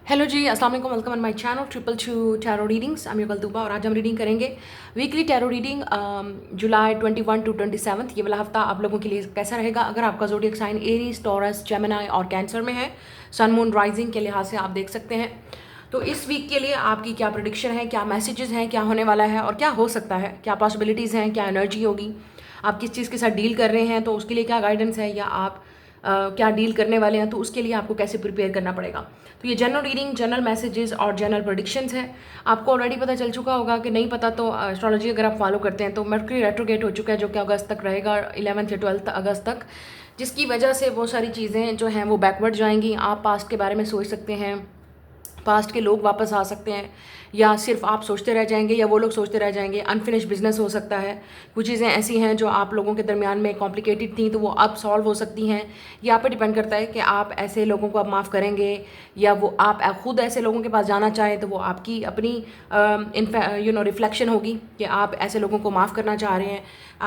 Hello ji, अस्सलाम वालेकुम। Welcome on my channel triple two tarot readings. I am your Kaltuba और आज हम रीडिंग करेंगे weekly tarot reading July 21 to 27। ये वाला हफ्ता आप लोगों के लिए कैसा रहेगा? अगर आपका zodiac sign Aries, Taurus, Gemini और कैंसर में है, सन मून राइजिंग के लिहाज से आप देख सकते हैं। तो इस वीक के लिए आपकी क्या प्रेडिक्शन है, क्या मैसेजेस हैं, क्या होने वाला है और क्या हो सकता है, क्या पॉसिबिलिटीज़ हैं, क्या एनर्जी होगी, आप किस चीज़ के साथ डील कर रहे हैं तो उसके लिए क्या गाइडेंस है, या आप क्या डील करने वाले हैं तो उसके लिए आपको कैसे प्रिपेयर करना पड़ेगा। तो ये जनरल रीडिंग, जनरल मैसेजेस और जनरल प्रेडिक्शंस है। आपको ऑलरेडी पता चल चुका होगा, कि नहीं पता तो एस्ट्रोलॉजी अगर आप फॉलो करते हैं तो मर्करी रेट्रोगेट हो चुका है, जो कि अगस्त तक रहेगा, 11 या 12 अगस्त तक, जिसकी वजह से बहुत सारी चीज़ें जो हैं वो बैकवर्ड जाएंगी। आप पास्ट के बारे में सोच सकते हैं, पास्ट के लोग वापस आ सकते हैं, या सिर्फ आप सोचते रह जाएंगे या वो लोग सोचते रह जाएंगे। अनफिनिश बिजनेस हो सकता है। कुछ चीज़ें ऐसी हैं जो आप लोगों के दरमियान में कॉम्प्लिकेटेड थी तो वो अब सॉल्व हो सकती हैं। ये आप पे डिपेंड करता है कि आप ऐसे लोगों को अब माफ़ करेंगे, या वो आप खुद ऐसे लोगों के पास जाना चाहें तो वो आपकी अपनी रिफ्लेक्शन होगी कि आप ऐसे लोगों को माफ़ करना चाह रहे हैं,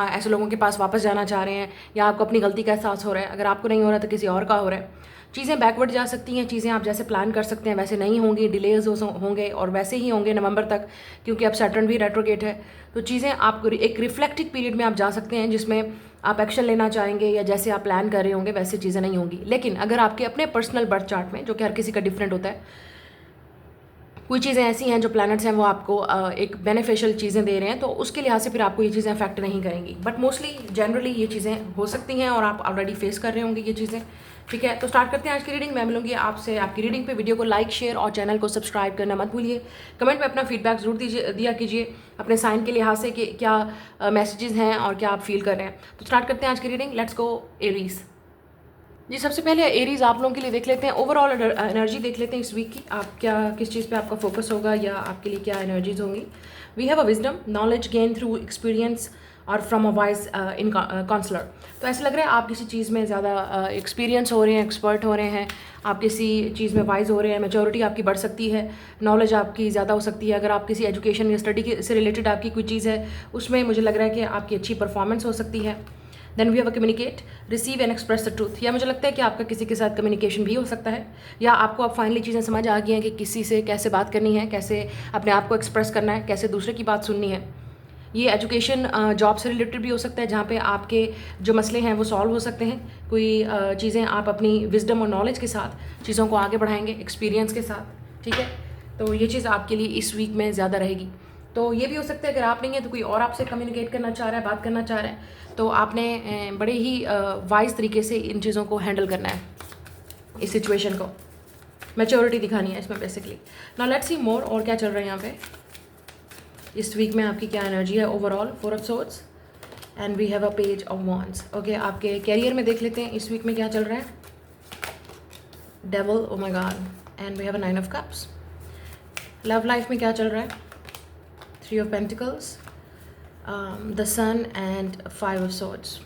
ऐसे लोगों के पास वापस जाना चाह रहे हैं, या आपको अपनी गलती का एहसास हो रहा है। अगर आपको नहीं हो रहा तो किसी और का हो रहा है। चीज़ें बैकवर्ड जा सकती हैं, चीज़ें आप जैसे प्लान कर सकते हैं वैसे नहीं होंगी, डिलेज होंगे और वैसे ही होंगे नवंबर तक, क्योंकि अब सैटर्न भी रेट्रोगेट है। तो चीज़ें आप एक रिफ्लेक्टिव पीरियड में आप जा सकते हैं, जिसमें आप एक्शन लेना चाहेंगे या जैसे आप प्लान कर रहे होंगे वैसे चीज़ें नहीं होंगी। लेकिन अगर आपके अपने पर्सनल बर्थ चार्ट में, जो कि हर किसी का डिफरेंट होता है, कोई चीज़ें ऐसी हैं जो प्लैनेट्स हैं वो आपको एक बेनिफिशियल चीज़ें दे रहे हैं, तो उसके लिहाज से फिर आपको ये चीज़ें अफेक्ट नहीं करेंगी। बट मोस्टली जनरली ये चीज़ें हो सकती हैं और आप ऑलरेडी फेस कर रहे होंगे ये चीज़ें। ठीक है, तो स्टार्ट करते हैं आज की रीडिंग। मैं मिलूंगी आपसे आपकी रीडिंग पे। वीडियो को लाइक, शेयर और चैनल को सब्सक्राइब करना मत भूलिए। कमेंट में अपना फीडबैक जरूर दिया कीजिए अपने साइन के लिहाज से, कि क्या मैसेजेस हैं और क्या आप फील कर रहे हैं। तो स्टार्ट करते हैं आज की रीडिंग। लेट्स गो एरीज जी। सबसे पहले एरीज आप लोगों के लिए देख लेते हैं, ओवरऑल एनर्जी देख लेते हैं इस वीक की। आप क्या, किस चीज़ पे आपका फोकस होगा या आपके लिए क्या एनर्जीज होंगी। We have a wisdom, knowledge gain through experience और from a wise in counsellor. तो ऐसा लग रहा है आप किसी चीज़ में ज़्यादा एक्सपीरियंस हो रहे हैं, एक्सपर्ट हो रहे हैं, आप किसी चीज़ में वाइज हो रहे हैं, मैच्योरिटी आपकी बढ़ सकती है, नॉलेज आपकी ज़्यादा हो सकती है। अगर आप किसी एजुकेशन या स्टडी से रिलेटेड आपकी कोई चीज़ है, उसमें मुझे लग रहा है कि आपकी अच्छी परफॉर्मेंस हो सकती है। Then we have a communicate, receive and express the truth. या मुझे लगता है कि आपका किसी के साथ कम्युनिकेशन भी हो सकता है, या आपको अब फाइनली चीज़ें समझ आ गई हैं कि किसी से कैसे बात करनी है, कैसे अपने आप को एक्सप्रेस करना है, कैसे दूसरे की बात सुननी है। ये एजुकेशन, जॉब से रिलेटेड भी हो सकता है, जहाँ पे आपके जो मसले हैं वो सॉल्व हो सकते हैं। कोई चीज़ें आप अपनी विजडम और नॉलेज के साथ चीज़ों को आगे बढ़ाएंगे, एक्सपीरियंस के साथ। ठीक है, तो ये चीज़ आपके लिए इस वीक में ज़्यादा रहेगी। तो ये भी हो सकता है अगर आप नहीं है तो कोई और आपसे कम्युनिकेट करना चाह रहा है, बात करना चाह रहा है, तो आपने बड़े ही वाइज तरीके से इन चीज़ों को हैंडल करना है, इस सिचुएशन को मैच्योरिटी दिखानी है इसमें बेसिकली। नाउ लेट्स सी मोर, और क्या चल रहा है यहाँ पे इस वीक में, आपकी क्या एनर्जी है overall. 4 of swords and we have a page of wands. Okay, आपके कैरियर में देख लेते हैं इस वीक में क्या चल रहा है। Devil, oh my God, and we have a 9 of cups. Love life में क्या चल रहा है। 3 of pentacles, the sun and 5 of swords.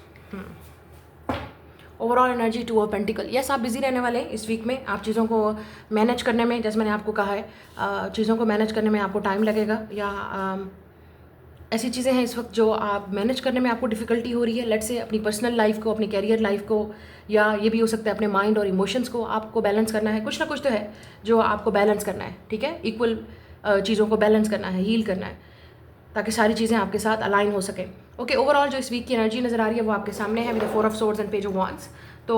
Overall energy 2 of pentacle. Yes, आप बिजी रहने वाले हैं इस वीक में। आप चीज़ों को मैनेज करने में, जैसे मैंने आपको कहा है, चीज़ों को मैनेज करने में आपको टाइम लगेगा, या ऐसी चीज़ें हैं इस वक्त जो आप मैनेज करने में आपको डिफ़िकल्टी हो रही है। लेट्स से अपनी पर्सनल लाइफ को, अपनी कैरियर लाइफ को, या ये भी हो सकता है अपने माइंड और इमोशंस को आपको बैलेंस करना है। कुछ ना कुछ तो है जो आपको बैलेंस करना है। ठीक है, इक्वल चीज़ों को बैलेंस करना है, हील करना है, ताकि सारी चीज़ें आपके साथ अलाइन हो सकें। ओके, ओवरऑल जो इस वीक की एनर्जी नज़र आ रही है वो आपके सामने है, with 4 of swords and page of wands. तो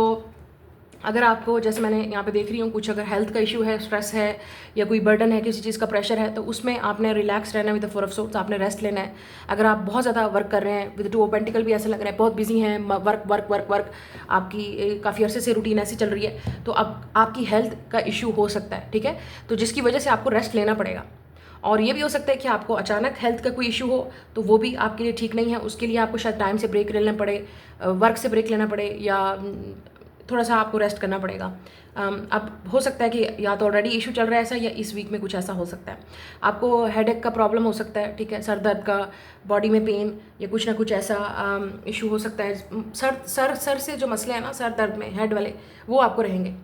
अगर आपको, जैसे मैंने यहाँ पे देख रही हूँ, कुछ अगर हेल्थ का इशू है, स्ट्रेस है, या कोई बर्डन है, किसी चीज़ का प्रेशर है, तो उसमें आपने रिलैक्स रहना है। विद 4 ऑफ सोर्ड्स आपने रेस्ट लेना है। अगर आप बहुत ज़्यादा वर्क कर रहे हैं, विद 2 ऑफ पेंटिकल भी ऐसा लग रहा है बहुत बिजी हैं, वर्क वर्क वर्क वर्क, आपकी काफ़ी अरसे से रूटीन ऐसी चल रही है, तो अब आपकी हेल्थ का इशू हो सकता है। ठीक है, तो जिसकी वजह से आपको रेस्ट लेना पड़ेगा। और ये भी हो सकता है कि आपको अचानक हेल्थ का कोई इशू हो, तो वो भी आपके लिए ठीक नहीं है। उसके लिए आपको शायद टाइम से ब्रेक लेना पड़े, वर्क से ब्रेक लेना पड़े, या थोड़ा सा आपको रेस्ट करना पड़ेगा। अब हो सकता है कि या तो ऑलरेडी इशू चल रहा है ऐसा, या इस वीक में कुछ ऐसा हो सकता है। आपको हेडेक का प्रॉब्लम हो सकता है। ठीक है, सर दर्द का, बॉडी में पेन, या कुछ ना कुछ ऐसा इशू हो सकता है। सर से जो मसले हैं ना, सर दर्द में, हेड वाले, वो आपको रहेंगे।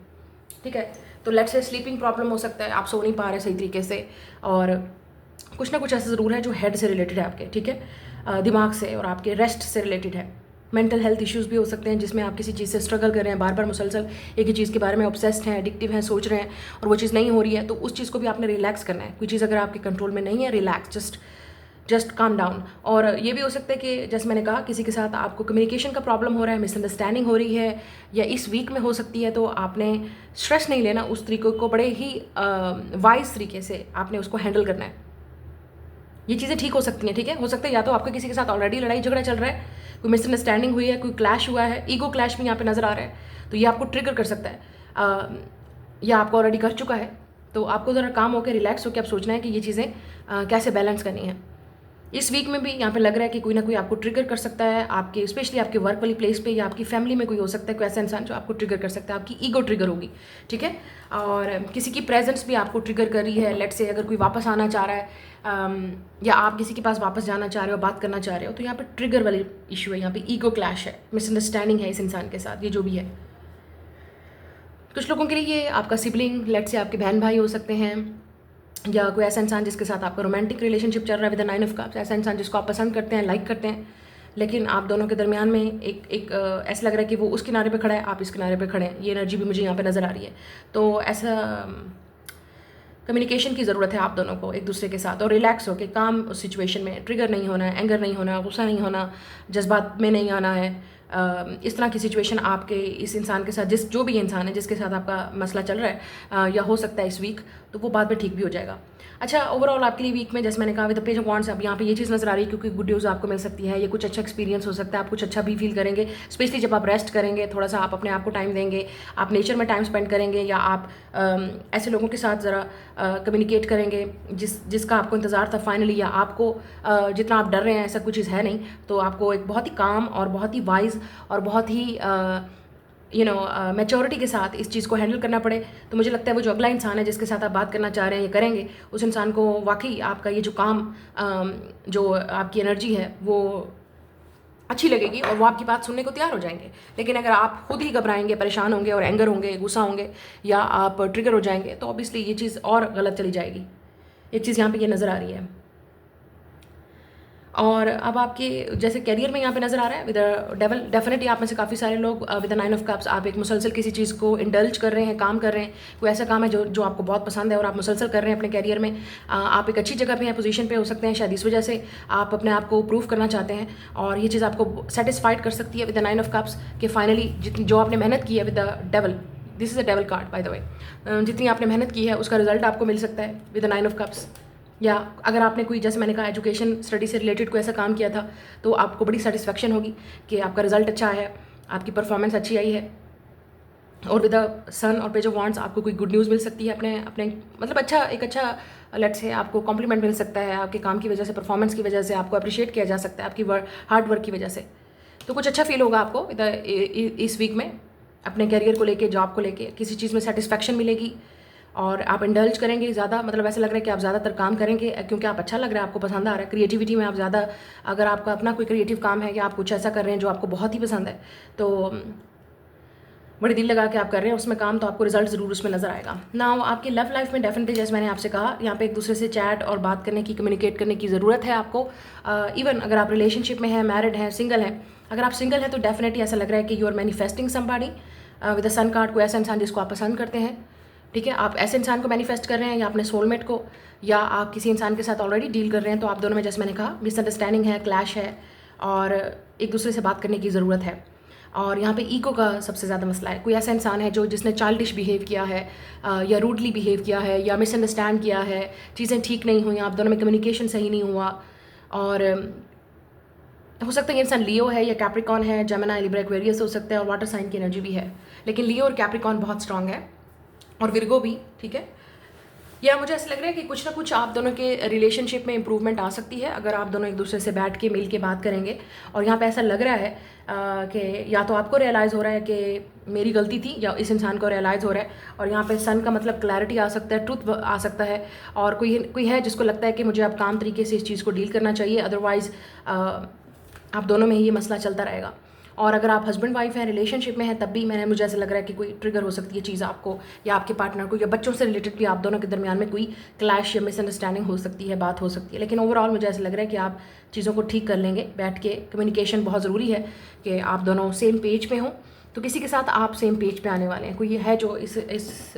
ठीक है, तो लेट्स से स्लीपिंग प्रॉब्लम हो सकता है, आप सो नहीं पा रहे सही तरीके से, और कुछ ना कुछ ऐसा ज़रूर है जो हेड से रिलेटेड है आपके। ठीक है, दिमाग से और आपके रेस्ट से रिलेटेड है। मेंटल हेल्थ इश्यूज़ भी हो सकते हैं जिसमें आप किसी चीज़ से स्ट्रगल कर रहे हैं, बार बार मुसलसल एक ही चीज़ के बारे में ऑब्सेस्ड हैं, एडिक्टिव हैं, सोच रहे हैं और वो चीज़ नहीं हो रही है, तो उस चीज़ को भी आपने रिलैक्स करना है। कोई चीज़ अगर आपके कंट्रोल में नहीं है, रिलैक्स, जस्ट काम डाउन। और ये भी हो सकता है कि जैसे मैंने कहा, किसी के साथ आपको कम्युनिकेशन का प्रॉब्लम हो रहा है, मिसअंडरस्टैंडिंग हो रही है, या इस वीक में हो सकती है, तो आपने स्ट्रेस नहीं लेना, उस तरीके को बड़े ही वाइज तरीके से आपने उसको हैंडल करना है। ये चीज़ें ठीक हो सकती हैं, ठीक है। हो सकता है या तो आपका किसी के साथ ऑलरेडी लड़ाई झगड़ा चल रहा है, कोई मिसअंडरस्टैंडिंग हुई है, कोई क्लैश हुआ है, ईगो क्लैश भी यहाँ पे नज़र आ रहा है, तो ये आपको ट्रिगर कर सकता है, या आपको ऑलरेडी कर चुका है। तो आपको ज़रा काम होकर रिलैक्स होकर आप सोचना है कि ये चीज़ें कैसे बैलेंस करनी है। इस वीक में भी यहाँ पे लग रहा है कि कोई ना कोई आपको ट्रिगर कर सकता है, आपके स्पेशली आपके वर्क वाली प्लेस पे, या आपकी फैमिली में कोई हो सकता है, कोई ऐसा इंसान जो आपको ट्रिगर कर सकता है, आपकी ईगो ट्रिगर होगी, ठीक है। और किसी की प्रेजेंस भी आपको ट्रिगर कर रही है। लेट्स से अगर कोई वापस आना चाह रहा है, या आप किसी के पास वापस जाना चाह रहे हो, बात करना चाह रहे हो, तो यहाँ पे ट्रिगर वाली इशू है, यहाँ पे ईगो क्लैश है, मिसअंडरस्टैंडिंग है इस इंसान के साथ, ये जो भी है। कुछ लोगों के लिए ये आपका सिबलिंग, लेट्स से आपके बहन भाई हो सकते हैं, या कोई ऐसा इंसान जिसके साथ आपका रोमांटिक रिलेशनशिप चल रहा है विद द 9 ऑफ कप्स, ऐसा इंसान जिसको आप पसंद करते हैं, लाइक करते हैं, लेकिन आप दोनों के दरमियान में एक ऐसा लग रहा है कि वो उस किनारे पे खड़ा है, आप इस किनारे पे खड़े हैं। ये एनर्जी भी मुझे यहाँ पे नज़र आ रही है। तो ऐसा कम्युनिकेशन की ज़रूरत है आप दोनों को एक दूसरे के साथ, और रिलैक्स हो के काम उस सिचुएशन में, ट्रिगर नहीं होना है, एंगर नहीं होना, गुस्सा नहीं होना, जज्बात में नहीं आना है। इस तरह की सिचुएशन आपके इस इंसान के साथ, जो भी इंसान है जिसके साथ आपका मसला चल रहा है, या हो सकता है इस वीक, तो वो बाद में ठीक भी हो जाएगा। अच्छा, ओवरऑल आपके लिए वीक में, जैसे मैंने कहा, with the page of wands, अब यहाँ पे ये चीज़ नज़र आ रही है क्योंकि गुड न्यूज़ आपको मिल सकती है, ये कुछ अच्छा एक्सपीरियंस हो सकता है, आप कुछ अच्छा भी फील करेंगे, स्पेशली जब आप रेस्ट करेंगे, थोड़ा सा आप अपने आप को टाइम देंगे, आप नेचर में टाइम स्पेंड करेंगे, या आप ऐसे लोगों के साथ ज़रा कम्युनिकेट करेंगे जिसका आपको इंतज़ार था फाइनली, या आपको जितना आप डर रहे हैं ऐसा कुछ चीज़ है नहीं, तो आपको एक बहुत ही काम और बहुत ही वाइज और बहुत ही मैच्योरिटी के साथ इस चीज़ को हैंडल करना पड़े। तो मुझे लगता है वो जो अगला इंसान है जिसके साथ आप बात करना चाह रहे हैं, ये करेंगे, उस इंसान को वाकई आपका ये जो काम, जो आपकी एनर्जी है, वो अच्छी लगेगी और वो आपकी बात सुनने को तैयार हो जाएंगे। लेकिन अगर आप खुद ही घबराएंगे, परेशान होंगे और एंगर होंगे, गुस्सा होंगे, या आप ट्रिगर हो जाएंगे, तो ऑब्वियसली ये चीज़ और गलत चली जाएगी। एक चीज़ यहाँ पे ये नज़र आ रही है। और अब आपके जैसे करियर में यहाँ पे नज़र आ रहा है विद डेवल, डेफिनेटली आप में से काफ़ी सारे लोग विद 9 ऑफ कप्स, आप एक मुसलसल किसी चीज़ को इंडल्ज कर रहे हैं, काम कर रहे हैं, कोई ऐसा काम है जो आपको बहुत पसंद है और आप मुसलसल कर रहे हैं अपने करियर में। आप एक अच्छी जगह पे हैं, पोजीशन पे हो सकते हैं, शायद इस वजह से आप अपने आप को प्रूव करना चाहते हैं, और ये चीज़ आपको सेटिस्फाइड कर सकती है विद 9 ऑफ कप्स कि फाइनली जो आपने मेहनत की है with the devil, this is a devil card by the way, जितनी आपने मेहनत की है उसका रिजल्ट आपको मिल सकता है विद 9 ऑफ कप्स। या अगर आपने कोई, जैसे मैंने कहा, एजुकेशन स्टडी से रिलेटेड कोई ऐसा काम किया था, तो आपको बड़ी सेटिस्फेक्शन होगी कि आपका रिजल्ट अच्छा है, आपकी परफॉर्मेंस अच्छी आई है। और विद द सन और पेज ऑफ वांड्स आपको कोई गुड न्यूज़ मिल सकती है अपने अपने मतलब एक अच्छा लेट्स से आपको कॉम्प्लीमेंट मिल सकता है आपके काम की वजह से, परफॉर्मेंस की वजह से आपको अप्रिशिएट किया जा सकता है आपकी हार्ड वर्क की वजह से। तो कुछ अच्छा फील होगा आपको इस वीक में, अपने करियर को लेके, जॉब को लेके, किसी चीज़ में सेटिस्फेक्शन मिलेगी और आप इंडल्ज करेंगे ज़्यादा, मतलब ऐसा लग रहा है कि आप ज़्यादातर काम करेंगे क्योंकि आप अच्छा लग रहा है, आपको पसंद आ रहा है। क्रिएटिविटी में आप ज़्यादा, अगर आपका अपना कोई क्रिएटिव काम है या आप कुछ ऐसा कर रहे हैं जो आपको बहुत ही पसंद है, तो बड़ी दिल लगा के आप कर रहे हैं उसमें काम, तो आपको रिजल्ट ज़रूर उसमें नज़र आएगा। नाउ आपकी लव लाइफ में डेफिनेटली, जैसे मैंने आपसे कहा, यहाँ पे एक दूसरे से चैट और बात करने की, कम्युनिकेट करने की ज़रूरत है आपको। इवन अगर आप रिलेशनशिप में हैं, मैरिड हैं, सिंगल हैं, अगर आप सिंगल हैं तो डेफिनेटली ऐसा लग रहा है कि you are manifesting somebody with the sun card, कोई ऐसा इंसान जिसको आप पसंद करते हैं, ठीक है। आप ऐसे इंसान को मैनिफेस्ट कर रहे हैं, या अपने सोलमेट को, या आप किसी इंसान के साथ ऑलरेडी डील कर रहे हैं, तो आप दोनों में, जैसे मैंने कहा, मिसअंडरस्टैंडिंग है, क्लैश है, और एक दूसरे से बात करने की ज़रूरत है। और यहाँ पे ईगो का सबसे ज़्यादा मसला है। कोई ऐसा इंसान है जिसने चाइल्डिश बिहेव किया है, या रूडली बिहेव किया है, या मिसअंडरस्टैंड किया है, चीज़ें ठीक नहीं हुई, आप दोनों में कम्युनिकेशन सही नहीं हुआ, और हो सकता है ये इंसान लियो है या कैप्रिकॉन है, जेमिनी, लिब्रा, एक्वेरियस हो सकता है, और वाटर साइन की एनर्जी भी है, लेकिन लियो और कैप्रिकॉन बहुत स्ट्रांग है, और विर्गो भी, ठीक है। या मुझे ऐसा लग रहा है कि कुछ ना कुछ आप दोनों के रिलेशनशिप में इंप्रूवमेंट आ सकती है अगर आप दोनों एक दूसरे से बैठ के, मिल के बात करेंगे। और यहाँ पे ऐसा लग रहा है कि या तो आपको रियलाइज़ हो रहा है कि मेरी गलती थी, या इस इंसान को रियलाइज़ हो रहा है, और यहाँ पे सन का मतलब क्लैरिटी आ सकता है, ट्रूथ आ सकता है, और कोई है जिसको लगता है कि मुझे अब काम तरीके से इस चीज़ को डील करना चाहिए, अदरवाइज़ आप दोनों में ही ये मसला चलता रहेगा। और अगर आप हस्बैंड वाइफ हैं, रिलेशनशिप में हैं, तब भी मुझे ऐसा लग रहा है कि कोई ट्रिगर हो सकती है चीज़ आपको या आपके पार्टनर को, या बच्चों से रिलेटेड भी आप दोनों के दरमियान में कोई क्लैश या मिसअंडरस्टैंडिंग हो सकती है, बात हो सकती है। लेकिन ओवरऑल मुझे ऐसा लग रहा है कि आप चीज़ों को ठीक कर लेंगे बैठ के। कम्युनिकेशन बहुत ज़रूरी है कि आप दोनों सेम पेज पे हों, तो किसी के साथ आप सेम पेज पे आने वाले हैं। कोई है जो इस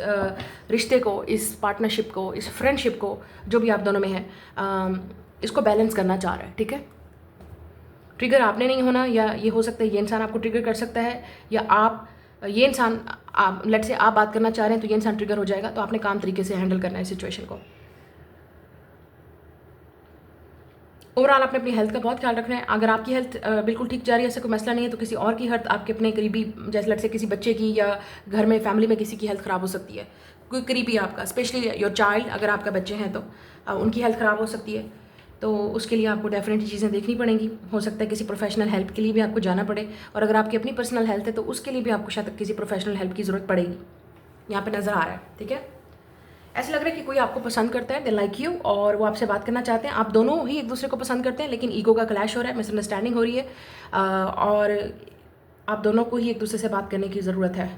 रिश्ते को, इस पार्टनरशिप को, इस फ्रेंडशिप को, जो भी आप दोनों में है, इसको बैलेंस करना चाह रहा है, ठीक है। ट्रिगर आपने नहीं होना, या ये हो सकता है ये इंसान आपको ट्रिगर कर सकता है, या आप ये इंसान, आप लेट से आप बात करना चाह रहे हैं तो ये इंसान ट्रिगर हो जाएगा। तो आपने काम तरीके से हैंडल करना है सिचुएशन को। ओवरऑल आपने अपनी हेल्थ का बहुत ख्याल रखना है। अगर आपकी हेल्थ बिल्कुल ठीक जा रही है, ऐसा कोई मसला नहीं है, तो किसी और की हेल्थ, आपके अपने करीबी, जैसे लेट से किसी बच्चे की या घर में फैमिली में किसी की हेल्थ ख़राब हो सकती है, कोई करीबी आपका, स्पेशली योर चाइल्ड, अगर आपका बच्चे हैं तो उनकी हेल्थ ख़राब हो सकती है। तो उसके लिए आपको डेफिनेटली चीज़ें देखनी पड़ेंगी। हो सकता है किसी प्रोफेशनल हेल्प के लिए भी आपको जाना पड़े, और अगर आपकी अपनी पर्सनल हेल्थ है तो उसके लिए भी आपको शायद किसी प्रोफेशनल हेल्प की ज़रूरत पड़ेगी। यहाँ पे नज़र आ रहा है, ठीक है। ऐसा लग रहा है कि कोई आपको पसंद करता है, दे लाइक यू, और वो आपसे बात करना चाहते हैं। आप दोनों ही एक दूसरे को पसंद करते हैं, लेकिन ईगो का क्लैश हो रहा है, मिसअंडरस्टैंडिंग हो रही है, और आप दोनों को ही एक दूसरे से बात करने की ज़रूरत है।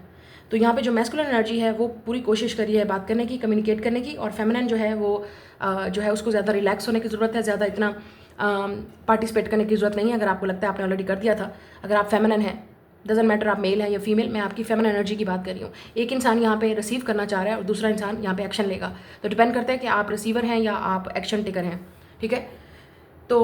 तो यहाँ पे जो मैस्कुलिन एनर्जी है वो पूरी कोशिश करी है बात करने की, कम्युनिकेट करने की, और फेमिनिन जो है वो जो है उसको ज़्यादा रिलैक्स होने की ज़रूरत है, ज़्यादा इतना पार्टिसिपेट करने की ज़रूरत नहीं है। अगर आपको लगता है आपने ऑलरेडी कर दिया था, अगर आप फेमिनिन हैं, डजंट मैटर आप मेल हैं या फीमेल, मैं आपकी फेमिनिन एनर्जी की बात कर रही हूँ। एक इंसान यहाँ पे रिसीव करना चाह रहा है और दूसरा इंसान यहाँ पे एक्शन लेगा, तो डिपेंड करता है कि आप रिसीवर हैं या आप एक्शन टेकर हैं, ठीक है। तो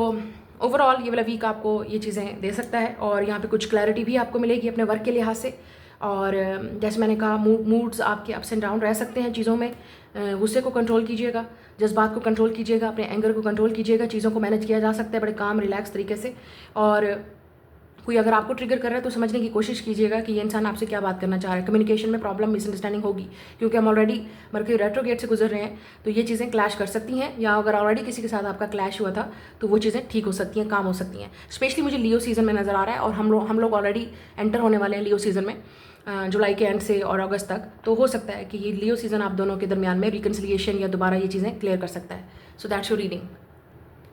ओवरऑल ये वाला वीक आपको ये चीज़ें दे सकता है, और यहाँ पे कुछ क्लैरिटी भी आपको मिलेगी अपने वर्क के लिहाज से। और जैसे मैंने कहा, मूड्स आपके अप्स एंड डाउन रह सकते हैं चीज़ों में। गुस्से को कंट्रोल कीजिएगा, जज्बात को कंट्रोल कीजिएगा, अपने एंगर को कंट्रोल कीजिएगा। चीज़ों को मैनेज किया जा सकता है बड़े काम, रिलैक्स तरीके से। और कोई अगर आपको ट्रिगर कर रहा है तो समझने की कोशिश कीजिएगा कि ये इंसान आपसे क्या बात करना चाह रहा है। कम्युनिकेशन में प्रॉब्लम, मिसअंडरस्टैंडिंग होगी, क्योंकि हम ऑलरेडी मरकरी रेट्रोगेट से गुजर रहे हैं, तो ये चीज़ें क्लैश कर सकती हैं। या अगर ऑलरेडी किसी के साथ आपका क्लैश हुआ था तो वो चीज़ें ठीक हो सकती हैं, काम हो सकती हैं। स्पेशली मुझे लियो सीज़न में नज़र आ रहा है, और हम लोग ऑलरेडी एंटर होने वाले हैं लियो सीज़न में, जुलाई के एंड से और अगस्त तक। तो हो सकता है कि ये लियो सीज़न आप दोनों के दरमियान में रिकन्सिलिएशन या दोबारा ये चीज़ें क्लियर कर सकता है। So that's your reading.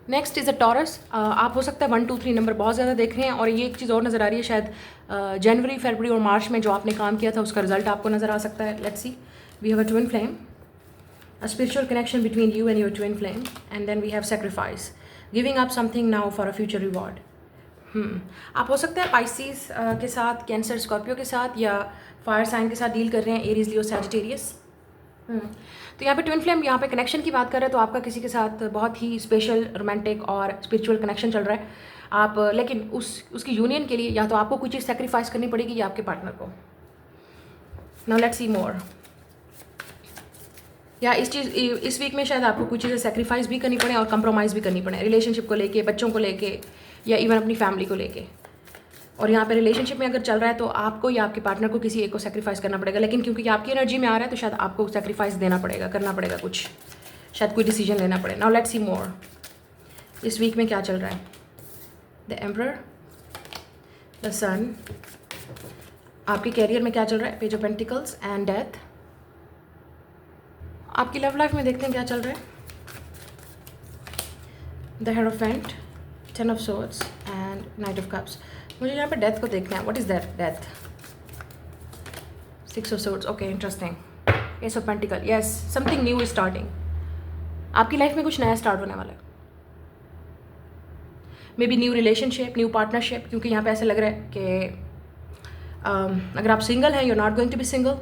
Next is a Taurus. आप हो सकता है 1 2 3 नंबर बहुत ज़्यादा देख रहे हैं, और ये एक चीज़ और नज़र आ रही है, शायद जनवरी, फरवरी और मार्च में जो आपने काम किया था उसका रिजल्ट आपको नज़र आ सकता है। Let's see, we have a twin flame, a spiritual connection between you and your twin flame, and then we have sacrifice, giving up something now for a future reward. आप हो सकते हैं पाइसिस के साथ, कैंसर, स्कॉर्पियो के साथ, या fire sign के साथ डील कर रहे हैं, एरीज, लियो, सैजिटेरियस। तो यहाँ पे ट्विन फ्लेम, यहाँ पे कनेक्शन की बात कर रहे हैं, तो आपका किसी के साथ बहुत ही स्पेशल, रोमांटिक और स्पिरिचुअल कनेक्शन चल रहा है। आप लेकिन उसकी यूनियन के लिए या तो आपको कोई चीज़ सेक्रीफाइस करनी पड़ेगी या आपके पार्टनर को। नाउ लेट्स सी मोर। या इस वीक में शायद आपको कुछ चीज़ें सेक्रीफाइस भी करनी पड़े और कंप्रोमाइज़ भी करनी पड़े, रिलेशनशिप को लेके, बच्चों को लेके, या इवन अपनी फैमिली को लेके। और यहाँ पे रिलेशनशिप में अगर चल रहा है तो आपको या आपके पार्टनर को किसी एक को सेक्रीफाइस करना पड़ेगा, लेकिन क्योंकि आपकी एनर्जी में आ रहा है तो शायद आपको सेक्रीफाइस देना पड़ेगा, करना पड़ेगा कुछ, शायद कोई डिसीजन लेना पड़े। नाउ लेट्स सी मोर, इस वीक में क्या चल रहा है। द एम्परर, द सन, आपके कैरियर में क्या चल रहा है, page of pentacles and death. आपकी लव लाइफ में देखते हैं क्या चल रहा है। The hierophant, 10 of swords and night of cups. मुझे यहाँ पे डेथ को देखना है। What is that? Death, 6 of swords, okay, interesting. S of pentacle, yes, something new is starting. आपकी लाइफ में कुछ नया स्टार्ट होने वाला है, may be new relationship, new partnership, क्योंकि यहाँ पे ऐसा लग रहा है कि अगर आप सिंगल हैं, you are not going to be single,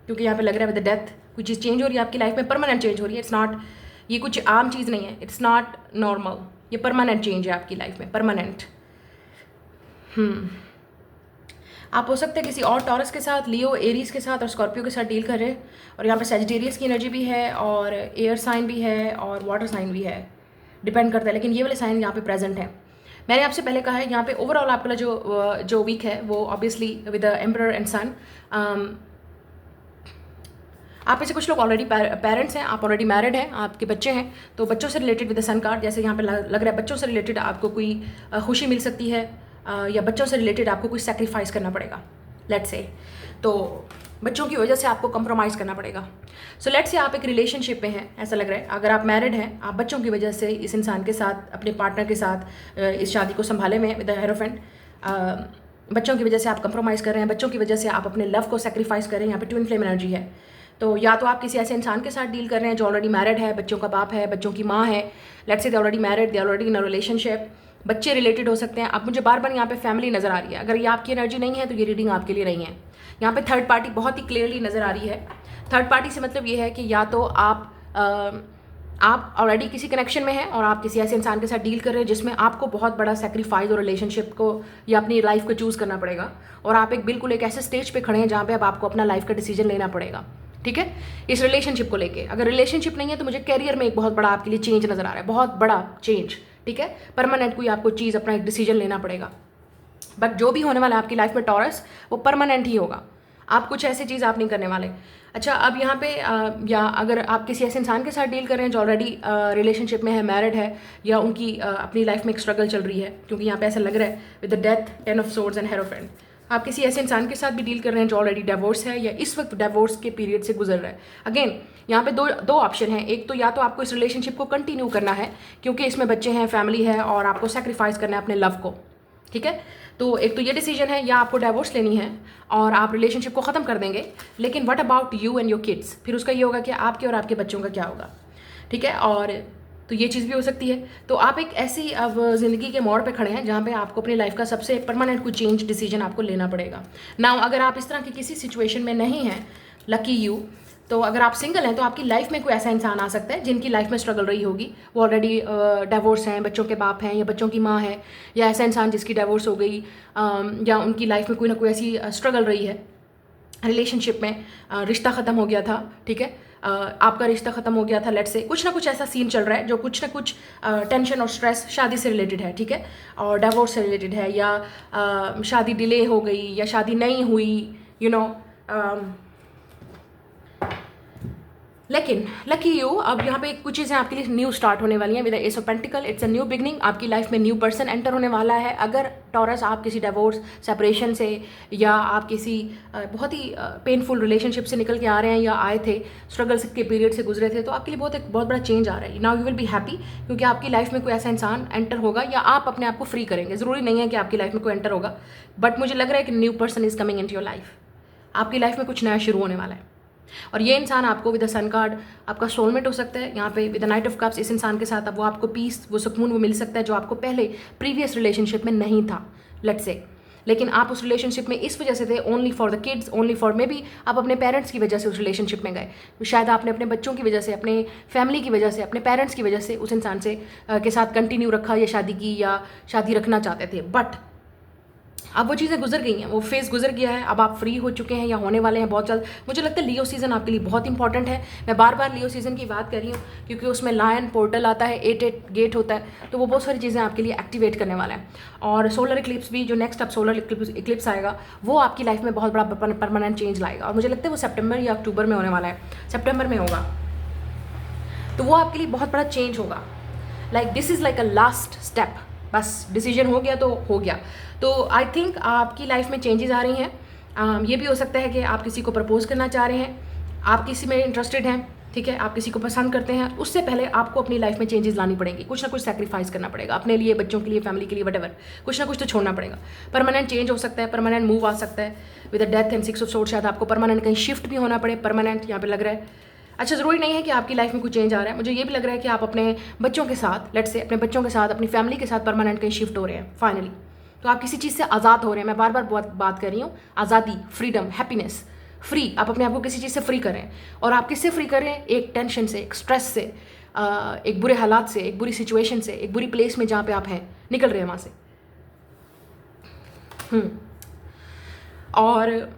क्योंकि यहाँ पे लग रहा है विद द डेथ कुछ चीज़ चेंज हो रही है आपकी लाइफ में, परमानेंट चेंज हो रही है। इट्स नॉट, ये कुछ आम चीज़ नहीं है, इट्स नॉट नॉर्मल, ये परमानेंट चेंज है आपकी लाइफ में, परमानेंट। आप हो सकते हैं किसी और टॉरस के साथ, लियो, एरीज के साथ और स्कॉर्पियो के साथ डील कर रहे हैं, और यहाँ पे सैजिटेरियस की एनर्जी भी है, और एयर साइन भी है, और वाटर साइन भी है, डिपेंड करता है, लेकिन ये वाले साइन यहाँ पे प्रेजेंट है। मैंने आपसे पहले कहा है यहाँ पे ओवरऑल आपका जो वीक है वो obviously with the emperor and sun. आप में से कुछ लोग ऑलरेडी पेरेंट्स हैं, आप ऑलरेडी मैरिड हैं, आपके बच्चे हैं, तो बच्चों से related with the sun card, जैसे यहाँ पे लग रहा है बच्चों से रिलेटेड आपको कोई खुशी मिल सकती है, या बच्चों से रिलेटेड आपको कोई सेक्रीफाइस करना पड़ेगा, लेट्स से। तो बच्चों की वजह से आपको कंप्रोमाइज़ करना पड़ेगा। सो लेट्स से आप एक रिलेशनशिप में हैं, ऐसा लग रहा है। अगर आप मैरिड हैं, आप बच्चों की वजह से इस इंसान के साथ, अपने पार्टनर के साथ इस शादी को संभाले में विद द हेरोफेंट। बच्चों की वजह से आप कंप्रोमाइज़ कर रहे हैं, बच्चों की वजह से आप अपने लव को सेक्रीफाइस कर रहे हैं। यहाँ पे ट्विन फ्लेम एनर्जी है। तो या तो आप किसी ऐसे इंसान के साथ डील कर रहे हैं जो ऑलरेडी मैरिड है, बच्चों का बाप है, बच्चों की माँ है, let's say they already married, they already in a relationship, बच्चे रिलेटेड हो सकते हैं। अब मुझे बार बार यहाँ पे फैमिली नज़र आ रही है। अगर ये आपकी एनर्जी नहीं है तो ये रीडिंग आपके लिए नहीं है। यहाँ पे थर्ड पार्टी बहुत ही क्लियरली नज़र आ रही है। थर्ड पार्टी से मतलब ये है कि या तो आप ऑलरेडी किसी कनेक्शन में हैं और आप किसी ऐसे इंसान के साथ डील कर रहे हैं जिसमें आपको बहुत बड़ा सेक्रीफाइस और रिलेशनशिप को या अपनी लाइफ को चूज़ करना पड़ेगा, और आप बिल्कुल एक ऐसे स्टेज पे खड़े हैं जहाँ पे अब आपको अपना लाइफ का डिसीजन लेना पड़ेगा। ठीक है, इस रिलेशनशिप को लेके। अगर रिलेशनशिप नहीं है तो मुझे कैरियर में एक बहुत बड़ा आपके लिए चेंज नज़र आ रहा है, बहुत बड़ा चेंज। ठीक है, परमानेंट कोई आपको चीज़, अपना एक डिसीजन लेना पड़ेगा। बट जो भी होने वाला है आपकी लाइफ में टॉरस, वो परमानेंट ही होगा। आप कुछ ऐसी चीज़ आप नहीं करने वाले। अच्छा, अब यहाँ पे या अगर आप किसी ऐसे इंसान के साथ डील कर रहे हैं जो ऑलरेडी रिलेशनशिप में है, मैरिड है, या उनकी अपनी लाइफ में एक स्ट्रगल चल रही है, क्योंकि यहाँ पे ऐसा लग रहा है with the death, 10 of swords and hierophant. आप किसी ऐसे इंसान के साथ भी डील कर रहे हैं जो ऑलरेडी डिवोर्स है या इस वक्त डिवोर्स के पीरियड से गुजर रहा है। अगेन यहाँ पे दो ऑप्शन है। एक तो या तो आपको इस रिलेशनशिप को कंटिन्यू करना है क्योंकि इसमें बच्चे हैं, फैमिली है, और आपको सेक्रीफाइस करना है अपने लव को। ठीक है, तो एक तो ये डिसीजन है, या आपको डाइवोर्स लेनी है और आप रिलेशनशिप को ख़त्म कर देंगे। लेकिन what about you and your kids, फिर उसका ये होगा कि आपके और आपके बच्चों का क्या होगा। ठीक है, और तो ये चीज़ भी हो सकती है। तो आप एक ऐसी अब ज़िंदगी के मोड़ पे खड़े हैं जहाँ पे आपको अपनी लाइफ का सबसे परमानेंट कोई चेंज डिसीजन आपको लेना पड़ेगा। नाउ अगर आप इस तरह की किसी सिचुएशन में नहीं हैं, लकी यू, तो अगर आप सिंगल हैं तो आपकी लाइफ में कोई ऐसा इंसान आ सकता है जिनकी लाइफ में स्ट्रगल रही होगी, वो ऑलरेडी डिवोर्स हैं, बच्चों के बाप हैं या बच्चों की माँ है, या ऐसा इंसान जिसकी डिवोर्स हो गई, या उनकी लाइफ में कोई ना कोई ऐसी स्ट्रगल रही है रिलेशनशिप में, रिश्ता ख़त्म हो गया था। ठीक है, आपका रिश्ता ख़त्म हो गया था, लेट्स से कुछ ना कुछ ऐसा सीन चल रहा है जो कुछ ना कुछ टेंशन और स्ट्रेस शादी से रिलेटेड है। ठीक है, और डिवोर्स से रिलेटेड है, या शादी डिले हो गई या शादी नहीं हुई, यू नो। लेकिन लकी यू, अब यहाँ पे कुछ चीज़ें आपके लिए न्यू स्टार्ट होने वाली हैं with S of pentacle. It's a new beginning. आपकी लाइफ में न्यू पर्सन एंटर होने वाला है। अगर टॉरस आप किसी डिवोर्स, सेपरेशन से, या आप किसी बहुत ही पेनफुल रिलेशनशिप से निकल के आ रहे हैं या आए थे, स्ट्रगल के पीरियड से गुजरे थे, तो आपके लिए एक बहुत बड़ा चेंज आ रहा है। Now you will be happy क्योंकि आपकी लाइफ में कोई ऐसा इंसान एंटर होगा, या आप अपने आप को फ्री करेंगे। ज़रूरी नहीं है कि आपकी लाइफ में कोई एंटर होगा, बट मुझे लग रहा है कि new person is coming into your life. आपकी लाइफ में कुछ नया शुरू होने वाला है, और ये इंसान आपको विद द सन कार्ड आपका सोलमेट हो सकता है। यहाँ पे with the night of cups, इस इंसान के साथ अब वो आपको पीस, वो सुकून वो मिल सकता है जो आपको पहले प्रीवियस रिलेशनशिप में नहीं था, लेट्स से। लेकिन आप उस रिलेशनशिप में इस वजह से थे, only for the kids, only for, may be आप अपने पेरेंट्स की वजह से उस रिलेशनशिप में गए, शायद आपने अपने बच्चों की वजह से, अपने फैमिली की वजह से, अपने पेरेंट्स की वजह से उस इंसान से के साथ कंटिन्यू रखा, या शादी की, या शादी रखना चाहते थे। बट अब वो चीज़ें गुजर गई हैं, वो फेज़ गुजर गया है। अब आप फ्री हो चुके हैं या होने वाले हैं बहुत जल्द। मुझे लगता है लियो सीज़न आपके लिए बहुत इंपॉर्टेंट है। मैं बार बार लियो सीज़न की बात कर रही हूँ क्योंकि उसमें लायन पोर्टल आता है, 8 गेट होता है, तो वो बहुत सारी चीज़ें आपके लिए एक्टिवेट करने वाला है। और सोलर इक्लिप्स भी, जो नेक्स्ट अब सोलर इक्लिप्स आएगा, वो आपकी लाइफ में बहुत बड़ा परमानेंट चेंज लाएगा। और मुझे लगता है वो सितंबर या अक्टूबर में होने वाला है, सितंबर में होगा, तो वो आपके लिए बहुत बड़ा चेंज होगा। Like this is like a last step, बस डिसीजन हो गया तो हो गया। तो आई थिंक आपकी लाइफ में चेंजेस आ रही हैं। ये भी हो सकता है कि आप किसी को प्रपोज करना चाह रहे हैं, आप किसी में इंटरेस्टेड हैं, ठीक है, आप किसी को पसंद करते हैं। उससे पहले आपको अपनी लाइफ में चेंजेस लानी पड़ेंगी, कुछ ना कुछ सेक्रीफाइस करना पड़ेगा अपने लिए, बच्चों के लिए, फैमिली के लिए, वटेवर, कुछ ना कुछ तो छोड़ना पड़ेगा। परमानेंट चेंज हो सकता है, परमानेंट मूव आ सकता है with the death and 6 of swords. शायद आपको परमानेंट कहीं शिफ्ट भी होना पड़े, परमानेंट यहाँ पे लग रहा है। अच्छा, ज़रूरी नहीं है कि आपकी लाइफ में कुछ चेंज आ रहा है। मुझे ये भी लग रहा है कि आप अपने बच्चों के साथ, लेट्स से अपने बच्चों के साथ, अपनी फैमिली के साथ परमानेंट कहीं शिफ्ट हो रहे हैं फाइनली। तो आप किसी चीज़ से आज़ाद हो रहे हैं। मैं बार बार बात कर रही हूँ, आज़ादी, फ्रीडम, हैप्पीनेस, फ्री। आप अपने आप को किसी चीज़ से फ्री करें। और आप किससे फ्री करें? एक टेंशन से, एक स्ट्रेस से, एक बुरे हालात से, एक बुरी सिचुएशन से, एक बुरी प्लेस में जहाँ पे आप हैं, निकल रहे हैं वहाँ से। और